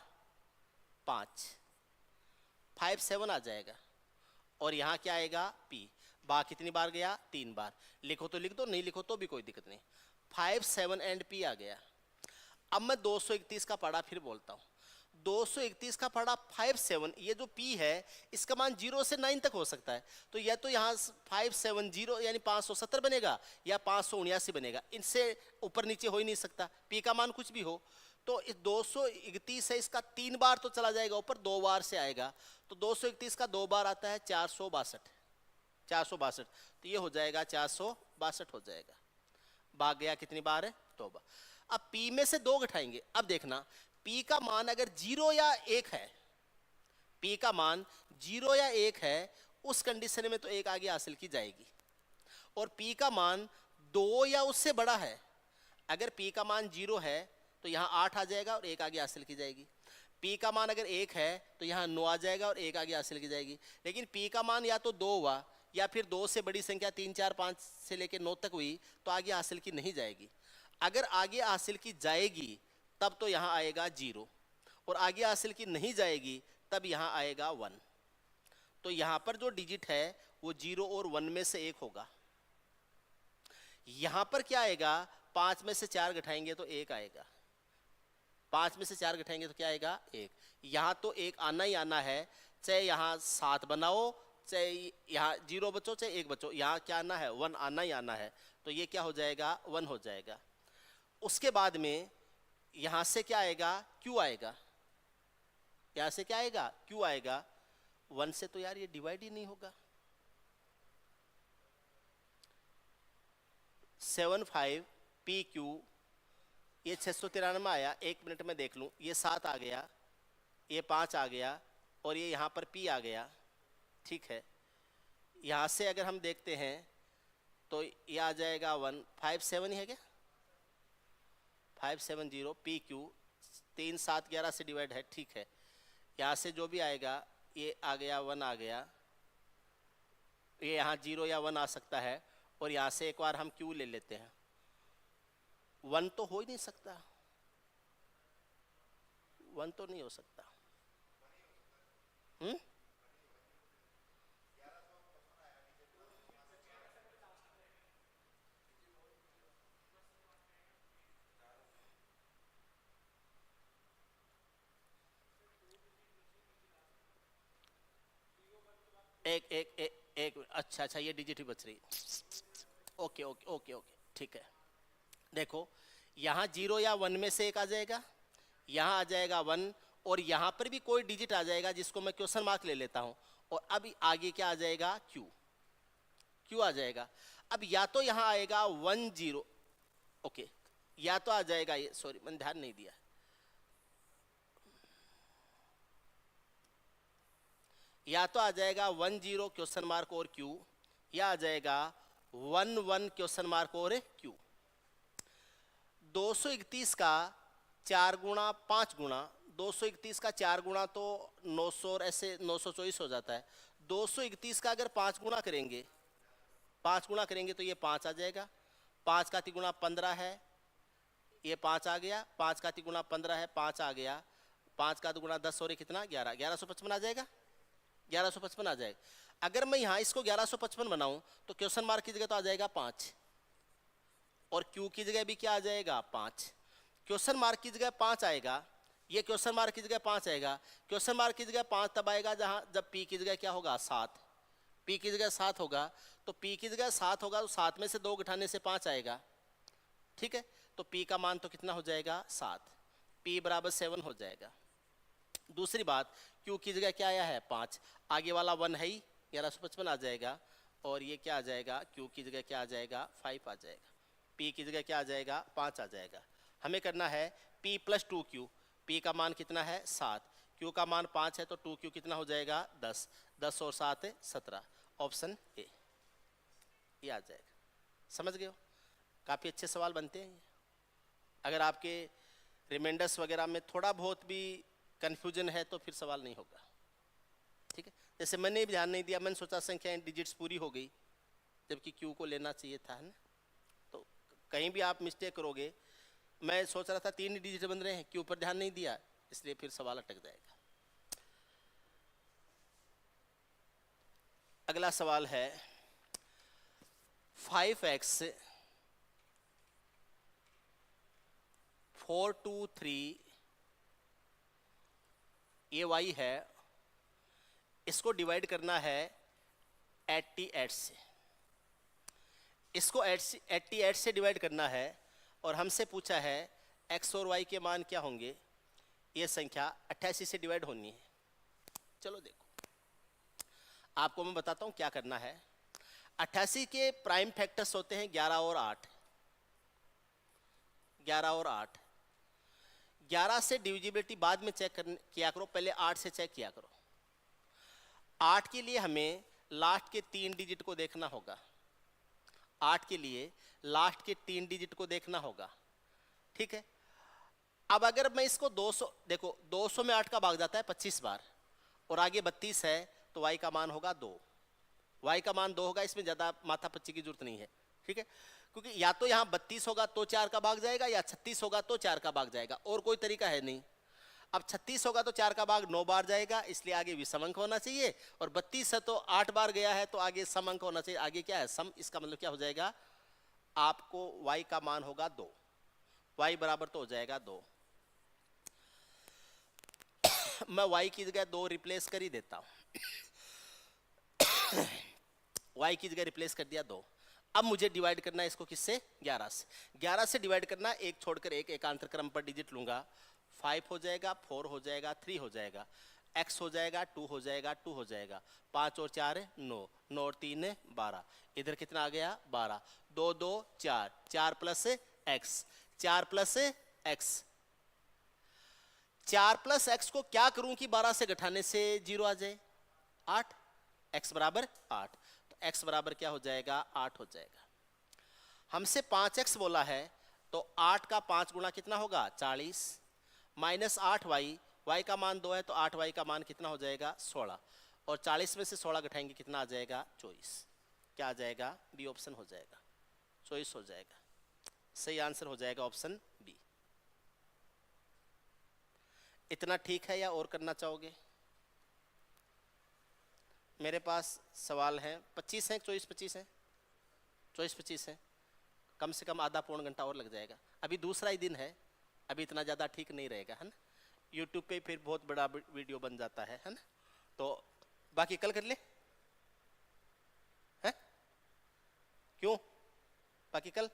A: 5, 57 आ जाएगा। और यहाँ क्या आएगा? P। बार कितनी बार गया? 3 बार। लिखो तो लिख दो, नहीं लिखो तो भी कोई दिक्कत नहीं। 57 एंड P आ गया। अब मैं 231 का पढ़ा फिर बोलता हूँ। 231 का पढ़ा 57, ये जो P है इसका मान 0 से 9 तक हो सकता है। तो या तो यहाँ 570 यानी 570 बनेगा, या 579 बनेगा। इनसे ऊपर नीचे हो ही नहीं सकता, P का मान कुछ भी हो। तो इस 231 है, इसका 3 बार तो चला जाएगा ऊपर, 2 बार से आएगा। तो 231 का 2 बार आता है 462, 462। तो ये हो जाएगा 462 हो जाएगा। भाग गया कितनी बार है? 2 बार। अब P में से 2 घटाएंगे। अब देखना, P का मान अगर 0 या 1 है, P का मान 0 या 1 है, उस कंडीशन में तो 1 आगे हासिल की जाएगी। और P का मान 2 या उससे बड़ा है, अगर P का मान 0 है तो यहाँ 8 आ जाएगा और 1 आगे हासिल की जाएगी। P का मान अगर 1 है तो यहाँ 9 आ जाएगा और 1 आगे हासिल की जाएगी। लेकिन P का मान या तो 2 हुआ, या फिर 2 से बड़ी संख्या 3, 4, 5 से लेकर 9 तक हुई, तो आगे हासिल की नहीं जाएगी। अगर आगे हासिल की जाएगी तब तो यहाँ आएगा 0, और आगे हासिल की नहीं जाएगी तब यहाँ आएगा 1। तो यहाँ पर जो डिजिट है वो 0 और 1 में से एक होगा। यहाँ पर क्या आएगा? 5 में से 4 घटाएंगे तो 1 आएगा। 5 में से 4 घटाएंगे तो क्या आएगा? 1। यहाँ तो 1 आना ही आना है, चाहे यहाँ 7 बनाओ, चाहे यहाँ 0 बचो, चाहे 1 बचो, यहाँ क्या आना है? 1 आना ही आना है। तो ये क्या हो जाएगा? 1 हो जाएगा। उसके बाद में यहाँ से क्या आएगा? Q आएगा। यहाँ से क्या आएगा? Q आएगा। 1 से तो यार ये डिवाइड ही नहीं होगा। 75 PQ, ये 693 आया। 1 मिनट में देख लूँ, ये 7 आ गया, ये 5 आ गया, और ये यहाँ पर P आ गया। ठीक है, यहाँ से अगर हम देखते हैं तो ये आ जाएगा 1, 57 ही है क्या? 570 PQ 3, 7, 11 से डिवाइड है। ठीक है, यहाँ से जो भी आएगा ये आ गया 1 आ गया, ये यहाँ 0 या 1 आ सकता है, और यहाँ से एक बार हम Q ले लेते हैं। 1 तो हो ही नहीं सकता, 1 तो नहीं हो सकता। हम्म, एक अच्छा ये डिजिट ही बच रही। ओके ओके ओके ओके ठीक है। देखो यहाँ 0 या 1 में से एक आ जाएगा, यहाँ आ जाएगा 1, और यहाँ पर भी कोई डिजिट आ जाएगा जिसको मैं क्वेश्चन मार्क ले लेता हूँ, और अब आगे क्या आ जाएगा, क्यू आ जाएगा। अब या तो यहाँ आएगा 1 0, ओके, या तो आ जाएगा ये, सॉरी मैंने ध्यान नहीं दिया, या तो आ जाएगा 1 0 क्वेश्चन मार्क और क्यू, या आ जाएगा 1 1 क्वेश्चन मार्क और क्यू। 231 का 4 गुणा 5 गुणा, 231 का 4 गुणा तो 900 और ऐसे 924 हो जाता है। 231 का अगर 5 गुणा करेंगे, 5 गुणा करेंगे तो ये 5 आ जाएगा। 5 का 3 गुणा 15 है, ये 5 आ गया। 5 का 3 गुणा 15 है, 5 आ गया। 5 का 2 गुणा 10 और ये कितना 11, 1155 आ जाएगा, 1155 आ जाएगा। अगर मैं यहाँ इसको 1155 बनाऊं तो क्वेश्चन मार्क की जगह तो आ जाएगा 5, और क्यू की जगह भी क्या आ जाएगा 5। क्वेश्चन मार्क की जगह 5 आएगा, ये क्वेश्चन मार्क की जगह 5 आएगा। क्वेश्चन मार्क की जगह 5 तब आएगा जब पी की जगह क्या होगा 7, पी की जगह 7 होगा, तो पी की जगह 7 होगा तो 7 में से 2 घटाने से 5 आएगा, ठीक है। तो पी का मान तो कितना हो जाएगा 7, पी बराबर 7 हो जाएगा। दूसरी बात, क्यू की जगह क्या आया है 5, आगे वाला 1 है ही, 1155 आ जाएगा, और ये क्या आ जाएगा, क्यू की जगह क्या आ जाएगा 5 आ जाएगा, पी की जगह क्या आ जाएगा 5 आ जाएगा। हमें करना है p + 2q, p का मान कितना है 7, q का मान 5 है, तो 2q कितना हो जाएगा 10, 10 और 7 17, ऑप्शन ए ये आ जाएगा। समझ गए हो, काफ़ी अच्छे सवाल बनते हैं। अगर आपके रिमाइंडर्स वगैरह में थोड़ा बहुत भी कन्फ्यूजन है तो फिर सवाल नहीं होगा, ठीक है। जैसे मैंने भी ध्यान नहीं दिया, मैंने सोचा संख्या डिजिट्स पूरी हो गई, जबकि क्यू को लेना चाहिए था, है ना। तो कहीं भी आप मिस्टेक करोगे, मैं सोच रहा था 3 डिजिट बन रहे हैं, क्यू पर ध्यान नहीं दिया, इसलिए फिर सवाल अटक जाएगा। अगला सवाल है 5x 4 2 3, ये y है, इसको डिवाइड करना है 88 से, इसको 88 से डिवाइड करना है, और हमसे पूछा है x और y के मान क्या होंगे। ये संख्या 88 से डिवाइड होनी है। चलो देखो, आपको मैं बताता हूं क्या करना है। 88 के प्राइम फैक्टर्स होते हैं 11 और 8, 11 और 8। 11 से डिविजिबिलिटी बाद में चेक किया करो, पहले 8 से चेक किया करो। 8 के लिए हमें लास्ट के 3 डिजिट को देखना होगा, 8 के लिए लास्ट के 3 डिजिट को देखना होगा, ठीक है। अब अगर मैं इसको 200, देखो 200 में 8 का भाग जाता है 25 बार, और आगे 32 है, तो y का मान होगा 2, y का मान 2 होगा, इसमें ज़्यादा माथा पच्ची की जरूरत नहीं है, ठीक है। क्योंकि या तो यहाँ 32 होगा तो 4 का भाग जाएगा, या 36 होगा तो 4 का भाग जाएगा, और कोई तरीका है नहीं। अब 36 होगा तो 4 का भाग 9 बार जाएगा, इसलिए आगे विषम अंक होना चाहिए, और 32 है तो 8 बार गया है, तो आगे सम अंक होना चाहिए। आगे क्या है सम, इसका मतलब क्या हो जाएगा, आपको y का मान होगा 2, y बराबर तो हो जाएगा 2। मैं y की जगह 2 रिप्लेस कर ही देता हूं, y की जगह रिप्लेस कर दिया 2। अब मुझे डिवाइड करना है इसको किससे, 11 से। 11 से डिवाइड करना, एक छोड़कर एक एकांतर क्रम पर डिजिट लूंगा। 5 हो जाएगा, 4 हो जाएगा, 3 हो जाएगा, x हो जाएगा, 2 हो जाएगा, 2 हो जाएगा, 5 और 4 9, 9 और 3 12, इधर कितना आ गया 12, 2 2 4, 4 plus x, 4 plus x, 4 plus x को क्या करूं कि 12 से घटाने से 0 आ जाए, 8, x बराबर 8, तो x बराबर क्या हो जाएगा 8 हो जाएगा। हमसे 5x बोला है, तो 8 का 5 गुना कितना होगा 40, माइनस 8y, y का मान 2 है, तो 8y का मान कितना हो जाएगा 16, और 40 में से 16 घटाएंगे कितना आ जाएगा 24, क्या आ जाएगा बी ऑप्शन हो जाएगा, 24 हो जाएगा। सही आंसर हो जाएगा ऑप्शन बी। इतना ठीक है या और करना चाहोगे? मेरे पास सवाल हैं 25 हैं, 24-25 हैं, 24-25 हैं, कम से कम आधा पौन घंटा और लग जाएगा। अभी दूसरा ही दिन है, अभी इतना ज़्यादा ठीक नहीं रहेगा, है ना। यूट्यूब पे फिर बहुत बड़ा वीडियो बन जाता है ना। तो बाकी कल कर ले, क्यों? बाकी कल,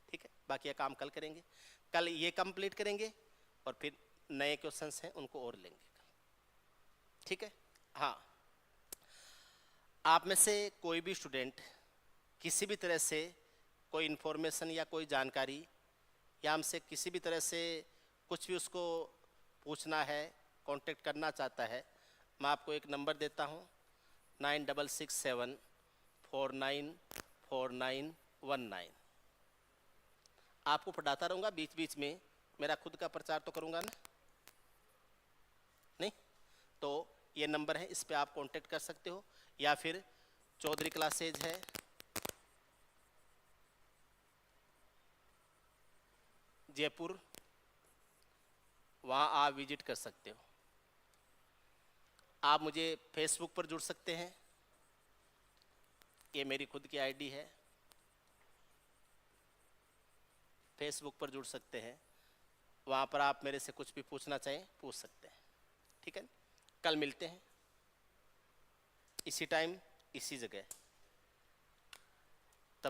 A: ठीक है, बाकी ये काम कल करेंगे। कल ये कंप्लीट करेंगे और फिर नए क्वेश्चंस हैं उनको और लेंगे, ठीक है। हाँ, आप में से कोई भी स्टूडेंट किसी भी तरह से कोई इन्फॉर्मेशन या कोई जानकारी या हमसे किसी भी तरह से कुछ भी उसको पूछना है, कांटेक्ट करना चाहता है, मैं आपको एक नंबर देता हूँ 9667494919। आपको पढ़ाता रहूँगा, बीच बीच में मेरा खुद का प्रचार तो करूँगा ना, नहीं? तो ये नंबर है, इस पे आप कांटेक्ट कर सकते हो, या फिर चौधरी क्लासेज है, जयपुर, वहाँ आप विजिट कर सकते हो। आप मुझे फेसबुक पर जुड़ सकते हैं, ये मेरी खुद की आईडी है, फेसबुक पर जुड़ सकते हैं, वहाँ पर आप मेरे से कुछ भी पूछना चाहें पूछ सकते हैं, ठीक है। कल मिलते हैं इसी टाइम इसी जगह।